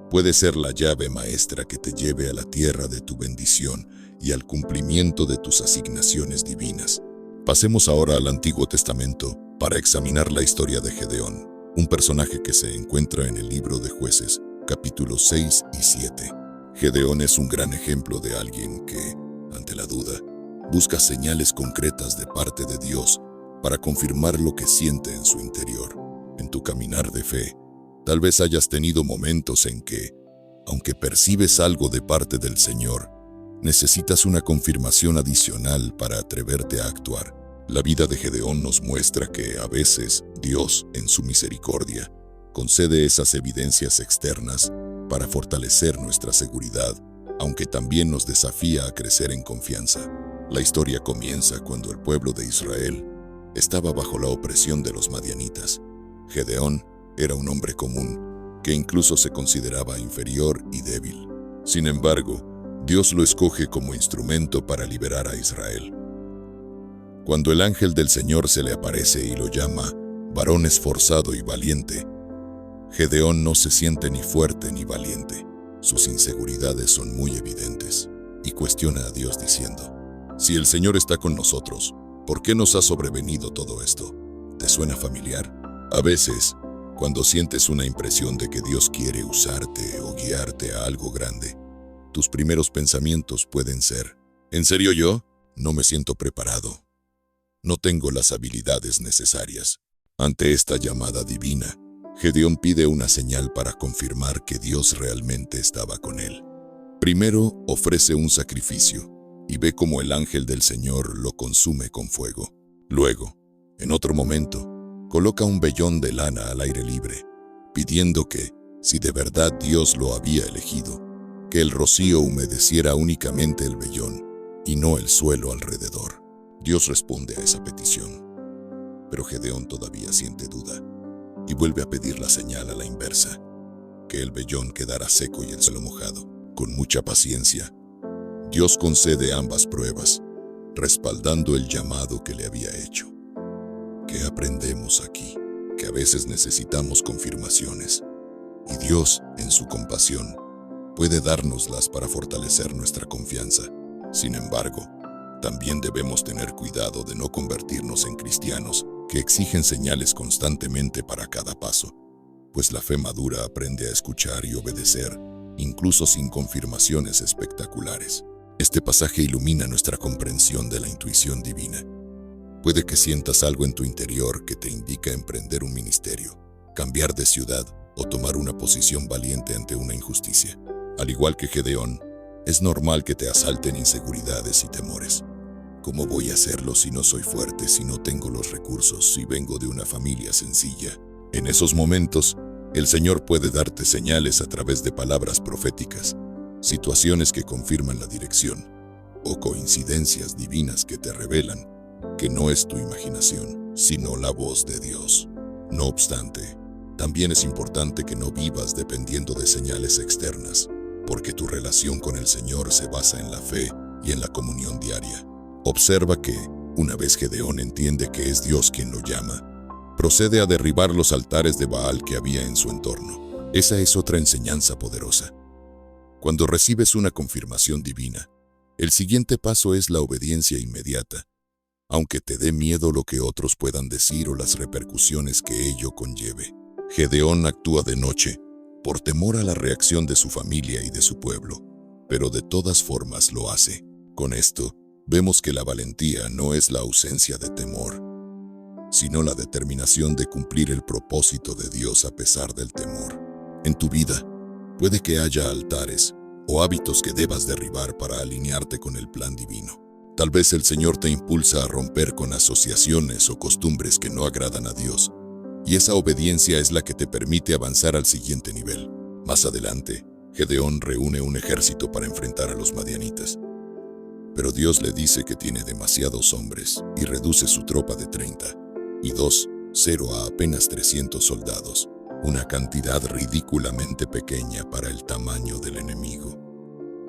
Puede ser la llave maestra que te lleve a la tierra de tu bendición y al cumplimiento de tus asignaciones divinas. Pasemos ahora al Antiguo Testamento para examinar la historia de Gedeón, un personaje que se encuentra en el libro de Jueces, capítulos 6 y 7. Gedeón es un gran ejemplo de alguien que, ante la duda, busca señales concretas de parte de Dios para confirmar lo que siente en su interior. En tu caminar de fe, tal vez hayas tenido momentos en que, aunque percibes algo de parte del Señor, necesitas una confirmación adicional para atreverte a actuar. La vida de Gedeón nos muestra que, a veces, Dios, en su misericordia, concede esas evidencias externas para fortalecer nuestra seguridad, aunque también nos desafía a crecer en confianza. La historia comienza cuando el pueblo de Israel estaba bajo la opresión de los madianitas. Gedeón era un hombre común, que incluso se consideraba inferior y débil. Sin embargo, Dios lo escoge como instrumento para liberar a Israel. Cuando el ángel del Señor se le aparece y lo llama varón esforzado y valiente, Gedeón no se siente ni fuerte ni valiente. Sus inseguridades son muy evidentes y cuestiona a Dios diciendo: si el Señor está con nosotros, ¿por qué nos ha sobrevenido todo esto? ¿Te suena familiar? A veces, cuando sientes una impresión de que Dios quiere usarte o guiarte a algo grande, tus primeros pensamientos pueden ser: ¿en serio yo? No me siento preparado. No tengo las habilidades necesarias. Ante esta llamada divina, Gedeón pide una señal para confirmar que Dios realmente estaba con él. Primero, ofrece un sacrificio y ve cómo el ángel del Señor lo consume con fuego. Luego, en otro momento, coloca un vellón de lana al aire libre, pidiendo que, si de verdad Dios lo había elegido, que el rocío humedeciera únicamente el vellón y no el suelo alrededor. Dios responde a esa petición, pero Gedeón todavía siente duda y vuelve a pedir la señal a la inversa, que el vellón quedara seco y el suelo mojado. Con mucha paciencia, Dios concede ambas pruebas, respaldando el llamado que le había hecho. ¿Qué aprendemos aquí? Que a veces necesitamos confirmaciones, y Dios, en su compasión, puede dárnoslas para fortalecer nuestra confianza. Sin embargo, también debemos tener cuidado de no convertirnos en cristianos que exigen señales constantemente para cada paso, pues la fe madura aprende a escuchar y obedecer, incluso sin confirmaciones espectaculares. Este pasaje ilumina nuestra comprensión de la intuición divina. Puede que sientas algo en tu interior que te indica emprender un ministerio, cambiar de ciudad o tomar una posición valiente ante una injusticia. Al igual que Gedeón, es normal que te asalten inseguridades y temores. ¿Cómo voy a hacerlo si no soy fuerte, si no tengo los recursos, si vengo de una familia sencilla? En esos momentos, el Señor puede darte señales a través de palabras proféticas, situaciones que confirman la dirección, o coincidencias divinas que te revelan que no es tu imaginación, sino la voz de Dios. No obstante, también es importante que no vivas dependiendo de señales externas, porque tu relación con el Señor se basa en la fe y en la comunión diaria. Observa que, una vez Gedeón entiende que es Dios quien lo llama, procede a derribar los altares de Baal que había en su entorno. Esa es otra enseñanza poderosa. Cuando recibes una confirmación divina, el siguiente paso es la obediencia inmediata, aunque te dé miedo lo que otros puedan decir o las repercusiones que ello conlleve. Gedeón actúa de noche, por temor a la reacción de su familia y de su pueblo, pero de todas formas lo hace. Con esto, vemos que la valentía no es la ausencia de temor, sino la determinación de cumplir el propósito de Dios a pesar del temor. En tu vida, puede que haya altares o hábitos que debas derribar para alinearte con el plan divino. Tal vez el Señor te impulsa a romper con asociaciones o costumbres que no agradan a Dios, y esa obediencia es la que te permite avanzar al siguiente nivel. Más adelante, Gedeón reúne un ejército para enfrentar a los madianitas. Pero Dios le dice que tiene demasiados hombres y reduce su tropa de 30 y 0 a apenas 300 soldados, una cantidad ridículamente pequeña para el tamaño del enemigo.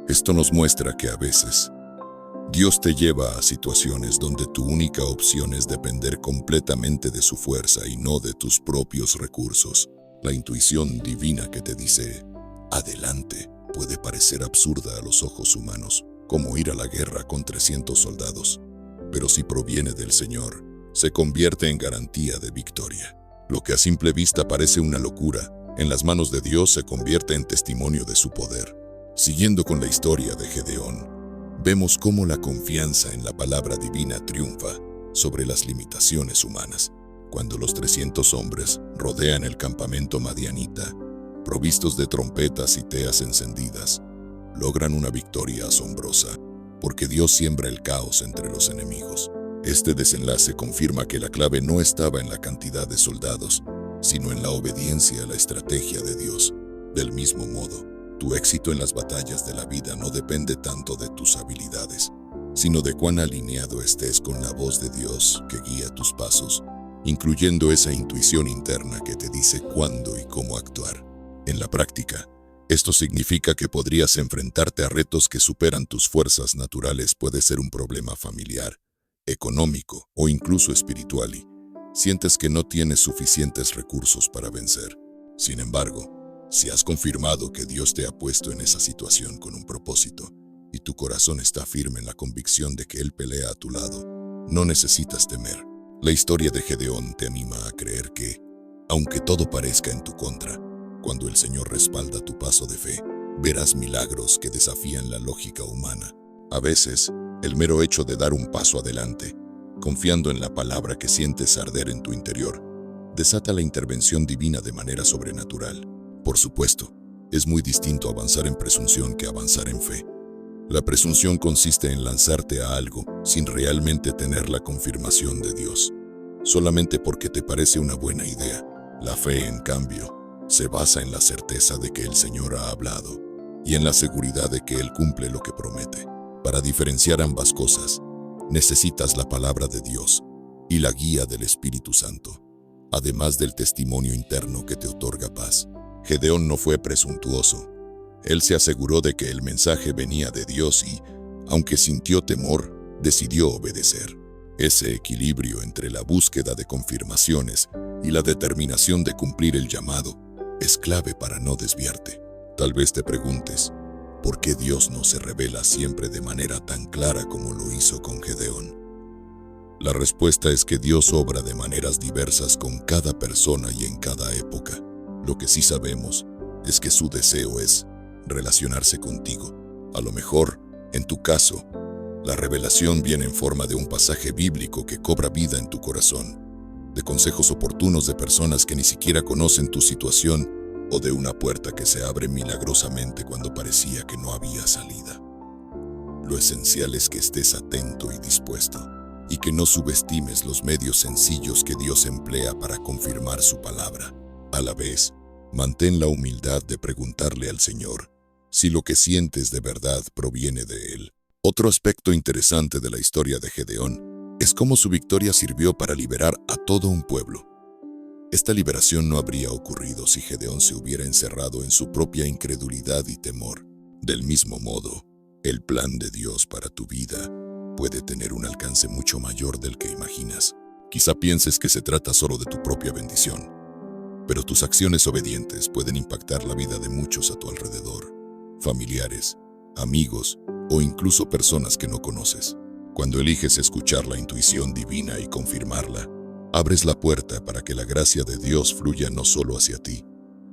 Esto nos muestra que a veces Dios te lleva a situaciones donde tu única opción es depender completamente de su fuerza y no de tus propios recursos. La intuición divina que te dice, adelante, puede parecer absurda a los ojos humanos, como ir a la guerra con 300 soldados. Pero si proviene del Señor, se convierte en garantía de victoria. Lo que a simple vista parece una locura, en las manos de Dios se convierte en testimonio de su poder. Siguiendo con la historia de Gedeón, vemos cómo la confianza en la palabra divina triunfa sobre las limitaciones humanas. Cuando los 300 hombres rodean el campamento madianita, provistos de trompetas y teas encendidas, logran una victoria asombrosa, porque Dios siembra el caos entre los enemigos. Este desenlace confirma que la clave no estaba en la cantidad de soldados, sino en la obediencia a la estrategia de Dios. Del mismo modo, tu éxito en las batallas de la vida no depende tanto de tus habilidades, sino de cuán alineado estés con la voz de Dios que guía tus pasos, incluyendo esa intuición interna que te dice cuándo y cómo actuar. En la práctica, esto significa que podrías enfrentarte a retos que superan tus fuerzas naturales. Puede ser un problema familiar, económico o incluso espiritual y sientes que no tienes suficientes recursos para vencer. Sin embargo, si has confirmado que Dios te ha puesto en esa situación con un propósito y tu corazón está firme en la convicción de que Él pelea a tu lado, no necesitas temer. La historia de Gedeón te anima a creer que, aunque todo parezca en tu contra, cuando el Señor respalda tu paso de fe, verás milagros que desafían la lógica humana. A veces, el mero hecho de dar un paso adelante, confiando en la palabra que sientes arder en tu interior, desata la intervención divina de manera sobrenatural. Por supuesto, es muy distinto avanzar en presunción que avanzar en fe. La presunción consiste en lanzarte a algo sin realmente tener la confirmación de Dios, solamente porque te parece una buena idea. La fe, en cambio, se basa en la certeza de que el Señor ha hablado y en la seguridad de que Él cumple lo que promete. Para diferenciar ambas cosas, necesitas la palabra de Dios y la guía del Espíritu Santo, además del testimonio interno que te otorga paz. Gedeón no fue presuntuoso. Él se aseguró de que el mensaje venía de Dios y, aunque sintió temor, decidió obedecer. Ese equilibrio entre la búsqueda de confirmaciones y la determinación de cumplir el llamado es clave para no desviarte. Tal vez te preguntes, ¿por qué Dios no se revela siempre de manera tan clara como lo hizo con Gedeón? La respuesta es que Dios obra de maneras diversas con cada persona y en cada época. Lo que sí sabemos es que su deseo es relacionarse contigo. A lo mejor, en tu caso, la revelación viene en forma de un pasaje bíblico que cobra vida en tu corazón, de consejos oportunos de personas que ni siquiera conocen tu situación o de una puerta que se abre milagrosamente cuando parecía que no había salida. Lo esencial es que estés atento y dispuesto, y que no subestimes los medios sencillos que Dios emplea para confirmar su palabra. A la vez, mantén la humildad de preguntarle al Señor si lo que sientes de verdad proviene de Él. Otro aspecto interesante de la historia de Gedeón es cómo su victoria sirvió para liberar a todo un pueblo. Esta liberación no habría ocurrido si Gedeón se hubiera encerrado en su propia incredulidad y temor. Del mismo modo, el plan de Dios para tu vida puede tener un alcance mucho mayor del que imaginas. Quizá pienses que se trata solo de tu propia bendición, pero tus acciones obedientes pueden impactar la vida de muchos a tu alrededor, familiares, amigos o incluso personas que no conoces. Cuando eliges escuchar la intuición divina y confirmarla, abres la puerta para que la gracia de Dios fluya no solo hacia ti,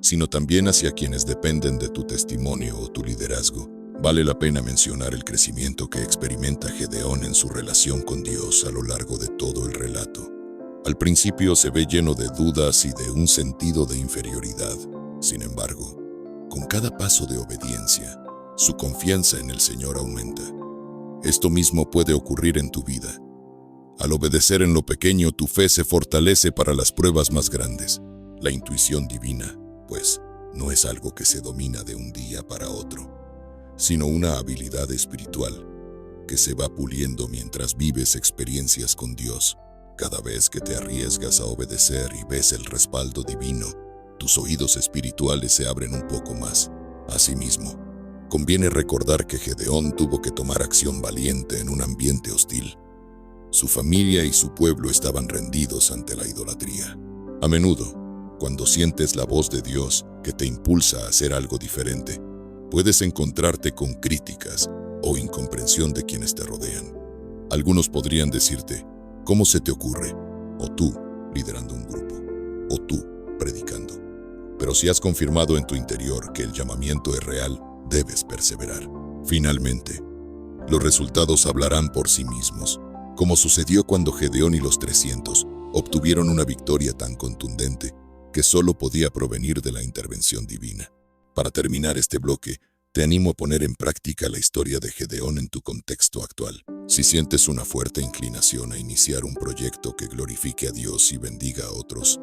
sino también hacia quienes dependen de tu testimonio o tu liderazgo. Vale la pena mencionar el crecimiento que experimenta Gedeón en su relación con Dios a lo largo de todo el relato. Al principio se ve lleno de dudas y de un sentido de inferioridad. Sin embargo, con cada paso de obediencia, su confianza en el Señor aumenta. Esto mismo puede ocurrir en tu vida. Al obedecer en lo pequeño, tu fe se fortalece para las pruebas más grandes. La intuición divina, pues, no es algo que se domina de un día para otro, sino una habilidad espiritual que se va puliendo mientras vives experiencias con Dios. Cada vez que te arriesgas a obedecer y ves el respaldo divino, tus oídos espirituales se abren un poco más. Asimismo, Conviene recordar que Gedeón tuvo que tomar acción valiente en un ambiente hostil. Su familia y su pueblo estaban rendidos ante la idolatría. A menudo, cuando sientes la voz de Dios que te impulsa a hacer algo diferente, puedes encontrarte con críticas o incomprensión de quienes te rodean. Algunos podrían decirte, ¿cómo se te ocurre? O tú, liderando un grupo. O tú, predicando. Pero si has confirmado en tu interior que el llamamiento es real, debes perseverar. Finalmente, los resultados hablarán por sí mismos, como sucedió cuando Gedeón y los 300 obtuvieron una victoria tan contundente que solo podía provenir de la intervención divina. Para terminar este bloque, te animo a poner en práctica la historia de Gedeón en tu contexto actual. Si sientes una fuerte inclinación a iniciar un proyecto que glorifique a Dios y bendiga a otros,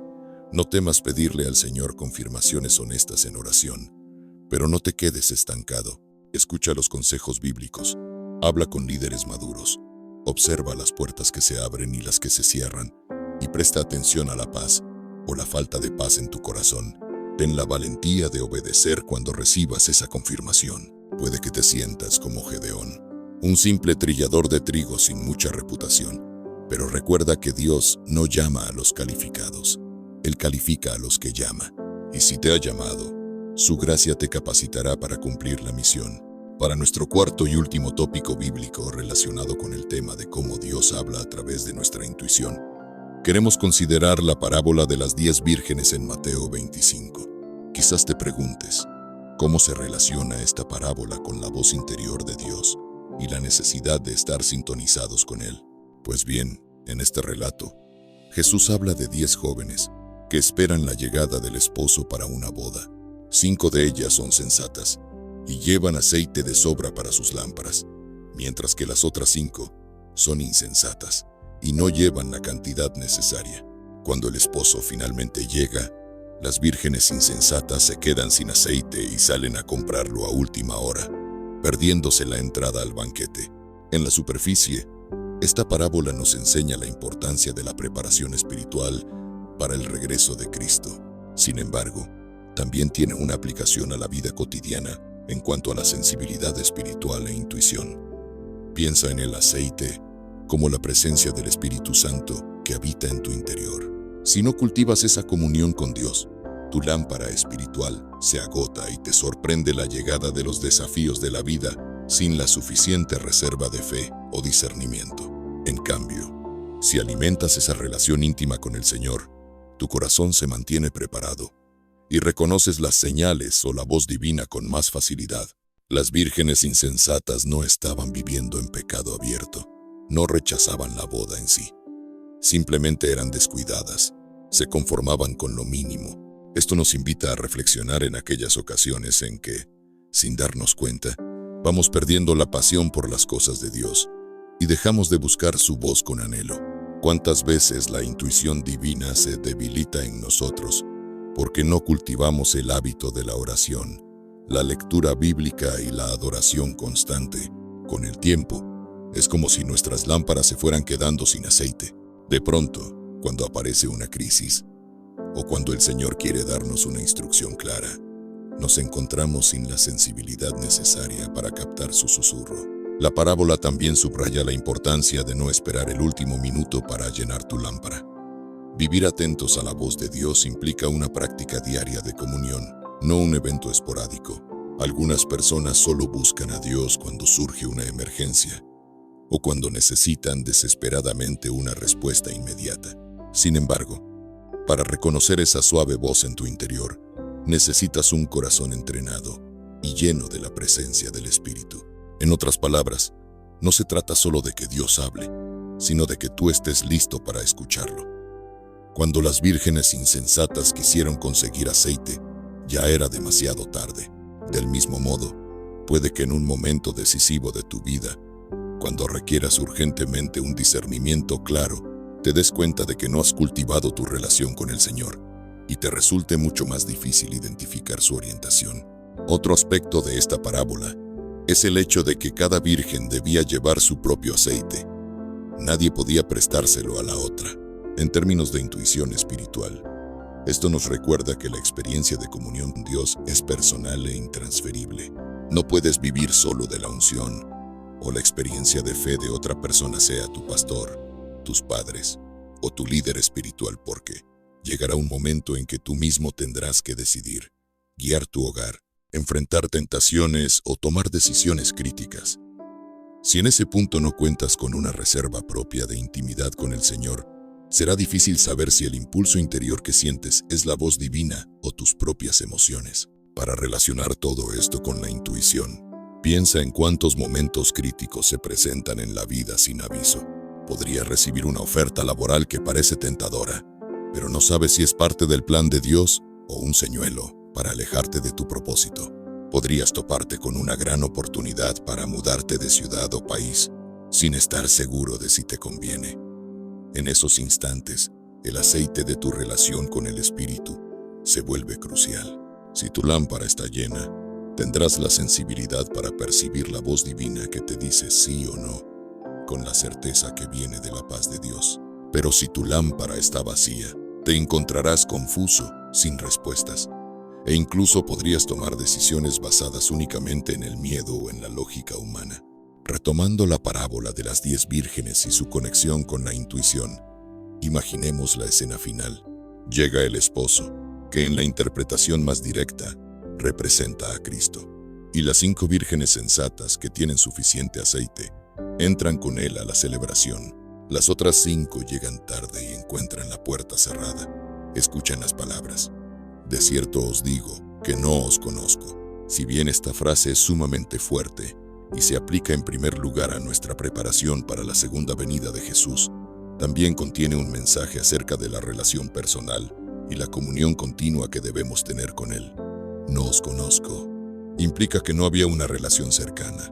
no temas pedirle al Señor confirmaciones honestas en oración. Pero no te quedes estancado. Escucha los consejos bíblicos. Habla con líderes maduros. Observa las puertas que se abren y las que se cierran. Y presta atención a la paz o la falta de paz en tu corazón. Ten la valentía de obedecer cuando recibas esa confirmación. Puede que te sientas como Gedeón, un simple trillador de trigo sin mucha reputación. Pero recuerda que Dios no llama a los calificados. Él califica a los que llama. Y si te ha llamado, su gracia te capacitará para cumplir la misión. Para nuestro cuarto y último tópico bíblico relacionado con el tema de cómo Dios habla a través de nuestra intuición, queremos considerar la parábola de las 10 vírgenes en Mateo 25. Quizás te preguntes, ¿cómo se relaciona esta parábola con la voz interior de Dios y la necesidad de estar sintonizados con Él? Pues bien, en este relato, Jesús habla de 10 jóvenes que esperan la llegada del esposo para una boda. 5 de ellas son sensatas y llevan aceite de sobra para sus lámparas, mientras que las otras 5 son insensatas y no llevan la cantidad necesaria. Cuando el esposo finalmente llega, las vírgenes insensatas se quedan sin aceite y salen a comprarlo a última hora, perdiéndose la entrada al banquete. En la superficie, esta parábola nos enseña la importancia de la preparación espiritual para el regreso de Cristo. Sin embargo, también tiene una aplicación a la vida cotidiana en cuanto a la sensibilidad espiritual e intuición. Piensa en el aceite como la presencia del Espíritu Santo que habita en tu interior. Si no cultivas esa comunión con Dios, tu lámpara espiritual se agota y te sorprende la llegada de los desafíos de la vida sin la suficiente reserva de fe o discernimiento. En cambio, si alimentas esa relación íntima con el Señor, tu corazón se mantiene preparado y reconoces las señales o la voz divina con más facilidad. Las vírgenes insensatas no estaban viviendo en pecado abierto, no rechazaban la boda en sí. Simplemente eran descuidadas, se conformaban con lo mínimo. Esto nos invita a reflexionar en aquellas ocasiones en que, sin darnos cuenta, vamos perdiendo la pasión por las cosas de Dios y dejamos de buscar su voz con anhelo. ¿Cuántas veces la intuición divina se debilita en nosotros porque no cultivamos el hábito de la oración, la lectura bíblica y la adoración constante? Con el tiempo, es como si nuestras lámparas se fueran quedando sin aceite. De pronto, cuando aparece una crisis, o cuando el Señor quiere darnos una instrucción clara, nos encontramos sin la sensibilidad necesaria para captar su susurro. La parábola también subraya la importancia de no esperar el último minuto para llenar tu lámpara. Vivir atentos a la voz de Dios implica una práctica diaria de comunión, no un evento esporádico. Algunas personas solo buscan a Dios cuando surge una emergencia o cuando necesitan desesperadamente una respuesta inmediata. Sin embargo, para reconocer esa suave voz en tu interior, necesitas un corazón entrenado y lleno de la presencia del Espíritu. En otras palabras, no se trata solo de que Dios hable, sino de que tú estés listo para escucharlo. Cuando las vírgenes insensatas quisieron conseguir aceite, ya era demasiado tarde. Del mismo modo, puede que en un momento decisivo de tu vida, cuando requieras urgentemente un discernimiento claro, te des cuenta de que no has cultivado tu relación con el Señor y te resulte mucho más difícil identificar su orientación. Otro aspecto de esta parábola es el hecho de que cada virgen debía llevar su propio aceite. Nadie podía prestárselo a la otra. En términos de intuición espiritual, esto nos recuerda que la experiencia de comunión con Dios es personal e intransferible. No puedes vivir solo de la unción o la experiencia de fe de otra persona, sea tu pastor, tus padres o tu líder espiritual, porque llegará un momento en que tú mismo tendrás que decidir, guiar tu hogar, enfrentar tentaciones o tomar decisiones críticas. Si en ese punto no cuentas con una reserva propia de intimidad con el Señor, será difícil saber si el impulso interior que sientes es la voz divina o tus propias emociones. Para relacionar todo esto con la intuición, piensa en cuántos momentos críticos se presentan en la vida sin aviso. Podrías recibir una oferta laboral que parece tentadora, pero no sabes si es parte del plan de Dios o un señuelo para alejarte de tu propósito. Podrías toparte con una gran oportunidad para mudarte de ciudad o país sin estar seguro de si te conviene. En esos instantes, el aceite de tu relación con el Espíritu se vuelve crucial. Si tu lámpara está llena, tendrás la sensibilidad para percibir la voz divina que te dice sí o no, con la certeza que viene de la paz de Dios. Pero si tu lámpara está vacía, te encontrarás confuso, sin respuestas, e incluso podrías tomar decisiones basadas únicamente en el miedo o en la lógica humana. Retomando la parábola de las 10 vírgenes y su conexión con la intuición, imaginemos la escena final. Llega el esposo, que en la interpretación más directa representa a Cristo, y las 5 vírgenes sensatas que tienen suficiente aceite entran con él a la celebración. Las otras 5 llegan tarde y encuentran la puerta cerrada. Escuchan las palabras: de cierto os digo que no os conozco. Si bien esta frase es sumamente fuerte y se aplica en primer lugar a nuestra preparación para la segunda venida de Jesús, también contiene un mensaje acerca de la relación personal y la comunión continua que debemos tener con Él. No os conozco implica que no había una relación cercana,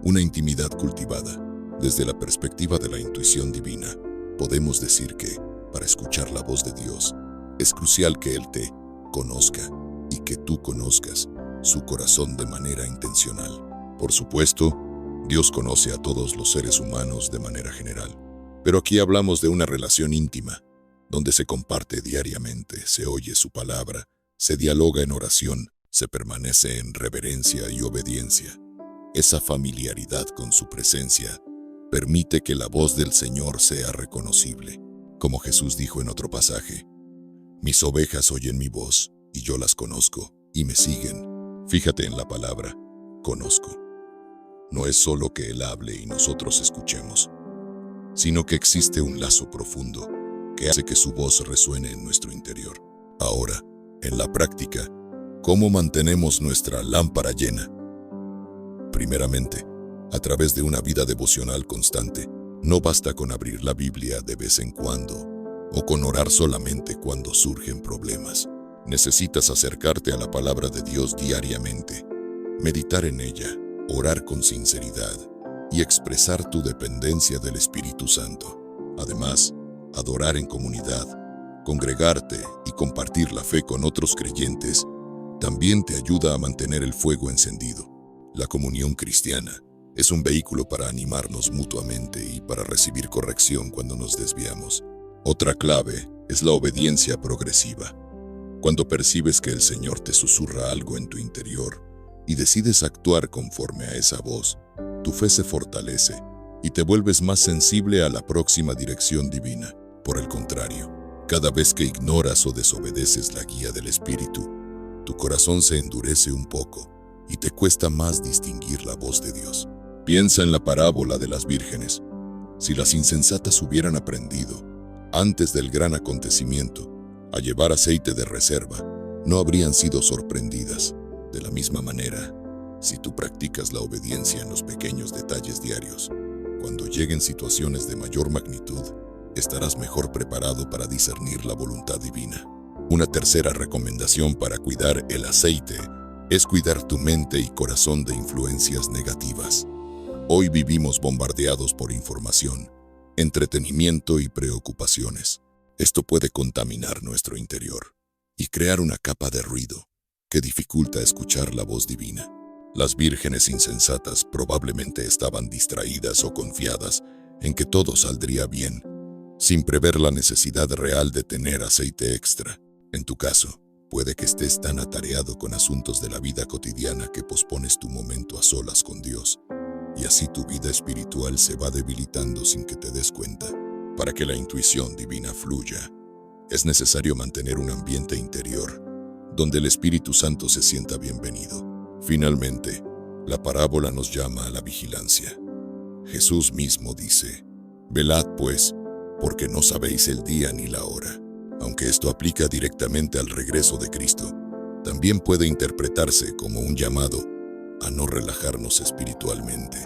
una intimidad cultivada. Desde la perspectiva de la intuición divina, podemos decir que, para escuchar la voz de Dios, es crucial que Él te conozca y que tú conozcas su corazón de manera intencional. Por supuesto, Dios conoce a todos los seres humanos de manera general, pero aquí hablamos de una relación íntima, donde se comparte diariamente, se oye su palabra, se dialoga en oración, se permanece en reverencia y obediencia. Esa familiaridad con su presencia permite que la voz del Señor sea reconocible. Como Jesús dijo en otro pasaje: mis ovejas oyen mi voz, y yo las conozco, y me siguen. Fíjate en la palabra, conozco. No es solo que Él hable y nosotros escuchemos, sino que existe un lazo profundo que hace que su voz resuene en nuestro interior. Ahora, en la práctica, ¿cómo mantenemos nuestra lámpara llena? Primeramente, a través de una vida devocional constante. No basta con abrir la Biblia de vez en cuando o con orar solamente cuando surgen problemas. Necesitas acercarte a la palabra de Dios diariamente, meditar en ella, orar con sinceridad y expresar tu dependencia del Espíritu Santo. Además, adorar en comunidad, congregarte y compartir la fe con otros creyentes también te ayuda a mantener el fuego encendido. La comunión cristiana es un vehículo para animarnos mutuamente y para recibir corrección cuando nos desviamos. Otra clave es la obediencia progresiva. Cuando percibes que el Señor te susurra algo en tu interior y decides actuar conforme a esa voz, tu fe se fortalece y te vuelves más sensible a la próxima dirección divina. Por el contrario, cada vez que ignoras o desobedeces la guía del Espíritu, tu corazón se endurece un poco y te cuesta más distinguir la voz de Dios. Piensa en la parábola de las vírgenes. Si las insensatas hubieran aprendido, antes del gran acontecimiento, a llevar aceite de reserva, no habrían sido sorprendidas. De la misma manera, si tú practicas la obediencia en los pequeños detalles diarios, cuando lleguen situaciones de mayor magnitud, estarás mejor preparado para discernir la voluntad divina. Una tercera recomendación para cuidar el aceite es cuidar tu mente y corazón de influencias negativas. Hoy vivimos bombardeados por información, entretenimiento y preocupaciones. Esto puede contaminar nuestro interior y crear una capa de ruido que dificulta escuchar la voz divina. Las vírgenes insensatas probablemente estaban distraídas o confiadas en que todo saldría bien, sin prever la necesidad real de tener aceite extra. En tu caso, puede que estés tan atareado con asuntos de la vida cotidiana que pospones tu momento a solas con Dios, y así tu vida espiritual se va debilitando sin que te des cuenta. Para que la intuición divina fluya, es necesario mantener un ambiente interior donde el Espíritu Santo se sienta bienvenido. Finalmente, la parábola nos llama a la vigilancia. Jesús mismo dice: «Velad, pues, porque no sabéis el día ni la hora». Aunque esto aplica directamente al regreso de Cristo, también puede interpretarse como un llamado a no relajarnos espiritualmente.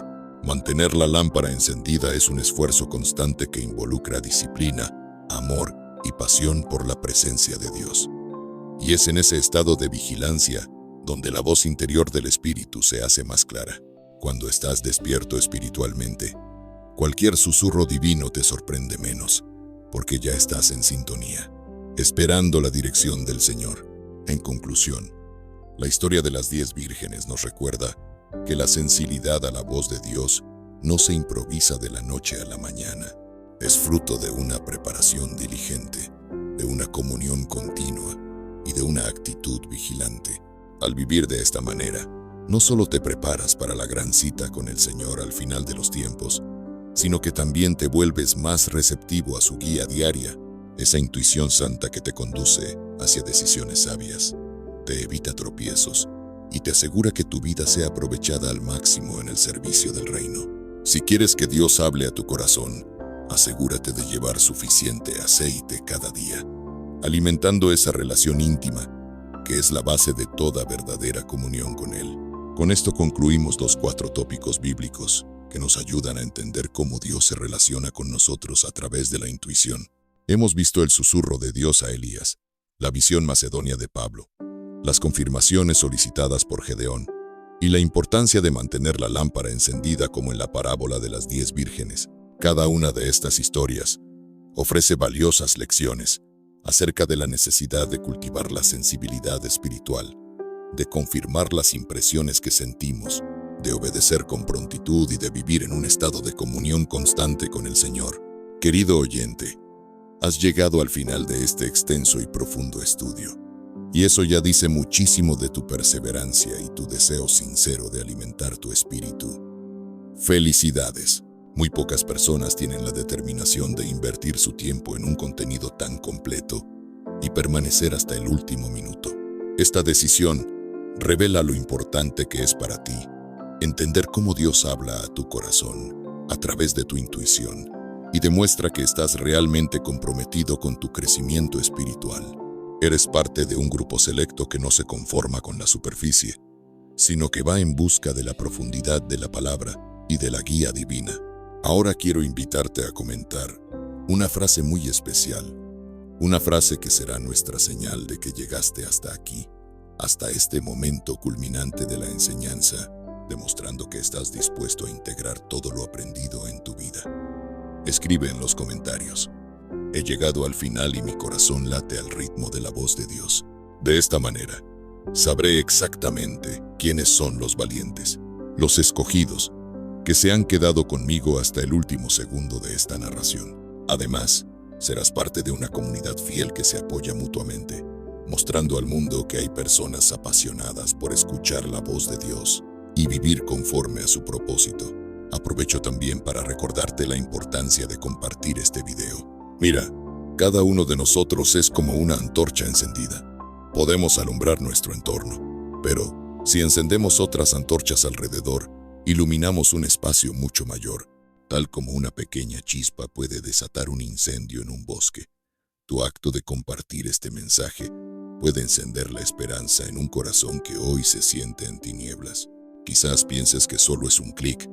Mantener la lámpara encendida es un esfuerzo constante que involucra disciplina, amor y pasión por la presencia de Dios. Y es en ese estado de vigilancia donde la voz interior del Espíritu se hace más clara. Cuando estás despierto espiritualmente, cualquier susurro divino te sorprende menos, porque ya estás en sintonía, esperando la dirección del Señor. En conclusión, la historia de las 10 vírgenes nos recuerda que la sensibilidad a la voz de Dios no se improvisa de la noche a la mañana. Es fruto de una preparación diligente, de una comunión continua y de una actitud vigilante. Al vivir de esta manera, no solo te preparas para la gran cita con el Señor al final de los tiempos, sino que también te vuelves más receptivo a su guía diaria, esa intuición santa que te conduce hacia decisiones sabias, te evita tropiezos y te asegura que tu vida sea aprovechada al máximo en el servicio del reino. Si quieres que Dios hable a tu corazón, asegúrate de llevar suficiente aceite cada día, alimentando esa relación íntima que es la base de toda verdadera comunión con Él. Con esto concluimos los 4 tópicos bíblicos que nos ayudan a entender cómo Dios se relaciona con nosotros a través de la intuición. Hemos visto el susurro de Dios a Elías, la visión macedonia de Pablo, las confirmaciones solicitadas por Gedeón y la importancia de mantener la lámpara encendida como en la parábola de las 10 vírgenes. Cada una de estas historias ofrece valiosas lecciones acerca de la necesidad de cultivar la sensibilidad espiritual, de confirmar las impresiones que sentimos, de obedecer con prontitud y de vivir en un estado de comunión constante con el Señor. Querido oyente, has llegado al final de este extenso y profundo estudio, y eso ya dice muchísimo de tu perseverancia y tu deseo sincero de alimentar tu espíritu. ¡Felicidades! Muy pocas personas tienen la determinación de invertir su tiempo en un contenido tan completo y permanecer hasta el último minuto. Esta decisión revela lo importante que es para ti entender cómo Dios habla a tu corazón a través de tu intuición y demuestra que estás realmente comprometido con tu crecimiento espiritual. Eres parte de un grupo selecto que no se conforma con la superficie, sino que va en busca de la profundidad de la palabra y de la guía divina. Ahora quiero invitarte a comentar una frase muy especial, una frase que será nuestra señal de que llegaste hasta aquí, hasta este momento culminante de la enseñanza, demostrando que estás dispuesto a integrar todo lo aprendido en tu vida. Escribe en los comentarios: «He llegado al final y mi corazón late al ritmo de la voz de Dios». De esta manera, sabré exactamente quiénes son los valientes, los escogidos, que se han quedado conmigo hasta el último segundo de esta narración. Además, serás parte de una comunidad fiel que se apoya mutuamente, mostrando al mundo que hay personas apasionadas por escuchar la voz de Dios y vivir conforme a su propósito. Aprovecho también para recordarte la importancia de compartir este video. Mira, cada uno de nosotros es como una antorcha encendida. Podemos alumbrar nuestro entorno, pero si encendemos otras antorchas alrededor, iluminamos un espacio mucho mayor, tal como una pequeña chispa puede desatar un incendio en un bosque. Tu acto de compartir este mensaje puede encender la esperanza en un corazón que hoy se siente en tinieblas. Quizás pienses que solo es un clic,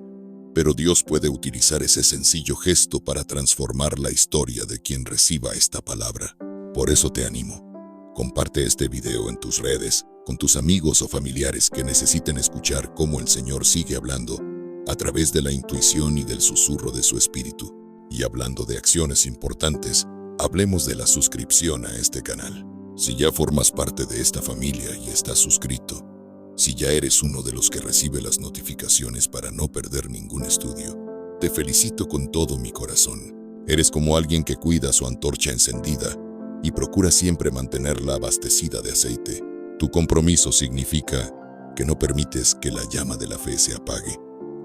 pero Dios puede utilizar ese sencillo gesto para transformar la historia de quien reciba esta palabra. Por eso te animo. Comparte este video en tus redes, con tus amigos o familiares que necesiten escuchar cómo el Señor sigue hablando a través de la intuición y del susurro de su espíritu. Y hablando de acciones importantes, hablemos de la suscripción a este canal. Si ya formas parte de esta familia y estás suscrito, si ya eres uno de los que recibe las notificaciones para no perder ningún estudio, te felicito con todo mi corazón. Eres como alguien que cuida su antorcha encendida y procura siempre mantenerla abastecida de aceite. Tu compromiso significa que no permites que la llama de la fe se apague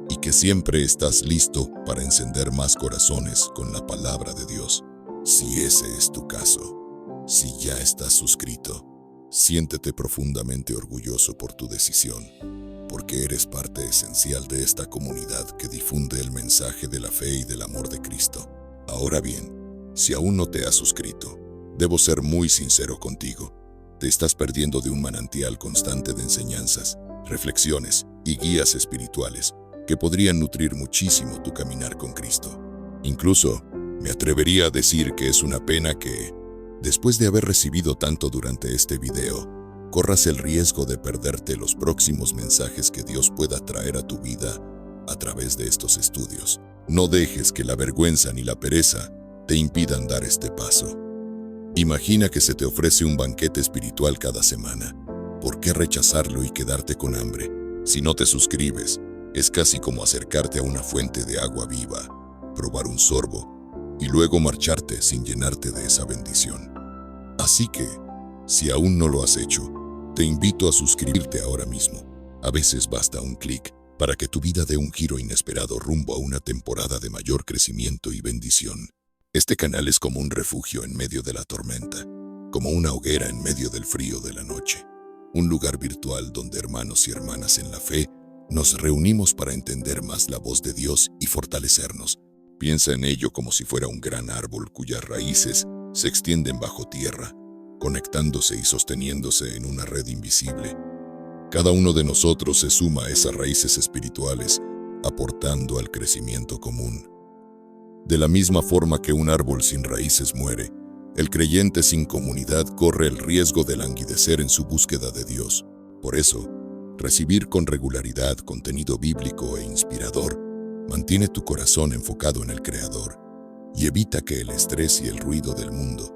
y que siempre estás listo para encender más corazones con la palabra de Dios. Si ese es tu caso, si ya estás suscrito, siéntete profundamente orgulloso por tu decisión, porque eres parte esencial de esta comunidad que difunde el mensaje de la fe y del amor de Cristo. Ahora bien, si aún no te has suscrito, debo ser muy sincero contigo. Te estás perdiendo de un manantial constante de enseñanzas, reflexiones y guías espirituales que podrían nutrir muchísimo tu caminar con Cristo. Incluso, me atrevería a decir que es una pena que, después de haber recibido tanto durante este video, corras el riesgo de perderte los próximos mensajes que Dios pueda traer a tu vida a través de estos estudios. No dejes que la vergüenza ni la pereza te impidan dar este paso. Imagina que se te ofrece un banquete espiritual cada semana. ¿Por qué rechazarlo y quedarte con hambre? Si no te suscribes, es casi como acercarte a una fuente de agua viva, probar un sorbo y luego marcharte sin llenarte de esa bendición. Así que, si aún no lo has hecho, te invito a suscribirte ahora mismo. A veces basta un clic para que tu vida dé un giro inesperado rumbo a una temporada de mayor crecimiento y bendición. Este canal es como un refugio en medio de la tormenta, como una hoguera en medio del frío de la noche. Un lugar virtual donde hermanos y hermanas en la fe nos reunimos para entender más la voz de Dios y fortalecernos. Piensa en ello como si fuera un gran árbol cuyas raíces se extienden bajo tierra, conectándose y sosteniéndose en una red invisible. Cada uno de nosotros se suma a esas raíces espirituales, aportando al crecimiento común. De la misma forma que un árbol sin raíces muere, el creyente sin comunidad corre el riesgo de languidecer en su búsqueda de Dios. Por eso, recibir con regularidad contenido bíblico e inspirador mantiene tu corazón enfocado en el Creador y evita que el estrés y el ruido del mundo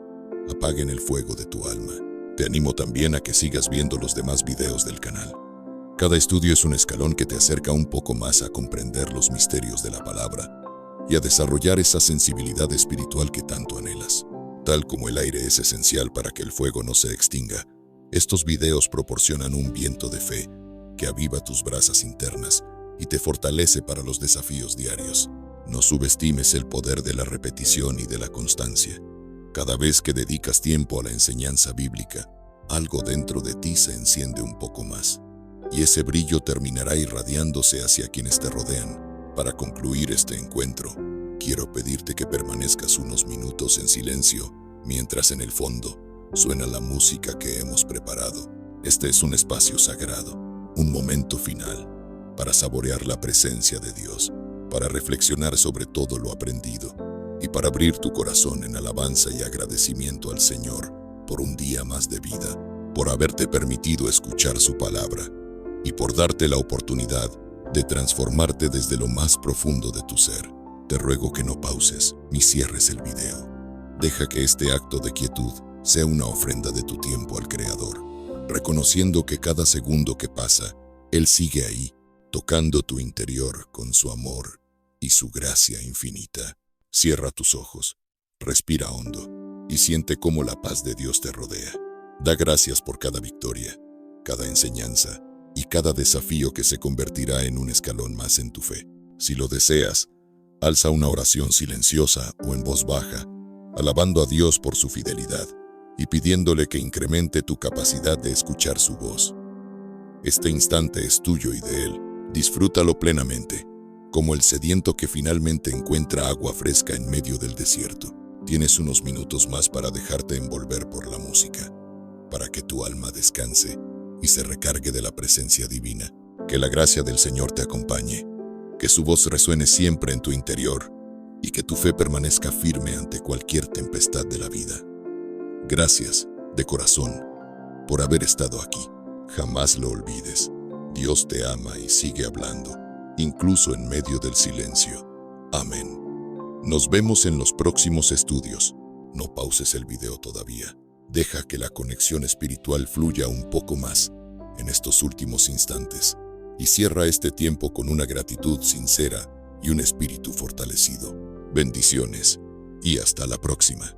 apaguen el fuego de tu alma. Te animo también a que sigas viendo los demás videos del canal. Cada estudio es un escalón que te acerca un poco más a comprender los misterios de la palabra y a desarrollar esa sensibilidad espiritual que tanto anhelas. Tal como el aire es esencial para que el fuego no se extinga, estos videos proporcionan un viento de fe que aviva tus brasas internas y te fortalece para los desafíos diarios. No subestimes el poder de la repetición y de la constancia. Cada vez que dedicas tiempo a la enseñanza bíblica, algo dentro de ti se enciende un poco más, y ese brillo terminará irradiándose hacia quienes te rodean. Para concluir este encuentro, quiero pedirte que permanezcas unos minutos en silencio mientras en el fondo suena la música que hemos preparado. Este es un espacio sagrado, un momento final para saborear la presencia de Dios, para reflexionar sobre todo lo aprendido y para abrir tu corazón en alabanza y agradecimiento al Señor por un día más de vida, por haberte permitido escuchar su palabra y por darte la oportunidad de transformarte desde lo más profundo de tu ser. Te ruego que no pauses ni cierres el video. Deja que este acto de quietud sea una ofrenda de tu tiempo al Creador, reconociendo que cada segundo que pasa, Él sigue ahí, tocando tu interior con su amor y su gracia infinita. Cierra tus ojos, respira hondo y siente cómo la paz de Dios te rodea. Da gracias por cada victoria, cada enseñanza y cada desafío que se convertirá en un escalón más en tu fe. Si lo deseas, alza una oración silenciosa o en voz baja, alabando a Dios por su fidelidad y pidiéndole que incremente tu capacidad de escuchar su voz. Este instante es tuyo y de Él. Disfrútalo plenamente, como el sediento que finalmente encuentra agua fresca en medio del desierto. Tienes unos minutos más para dejarte envolver por la música, para que tu alma descanse y se recargue de la presencia divina. Que la gracia del Señor te acompañe, que su voz resuene siempre en tu interior y que tu fe permanezca firme ante cualquier tempestad de la vida. Gracias, de corazón, por haber estado aquí. Jamás lo olvides. Dios te ama y sigue hablando, incluso en medio del silencio. Amén. Nos vemos en los próximos estudios. No pauses el video todavía. Deja que la conexión espiritual fluya un poco más en estos últimos instantes y cierra este tiempo con una gratitud sincera y un espíritu fortalecido. Bendiciones y hasta la próxima.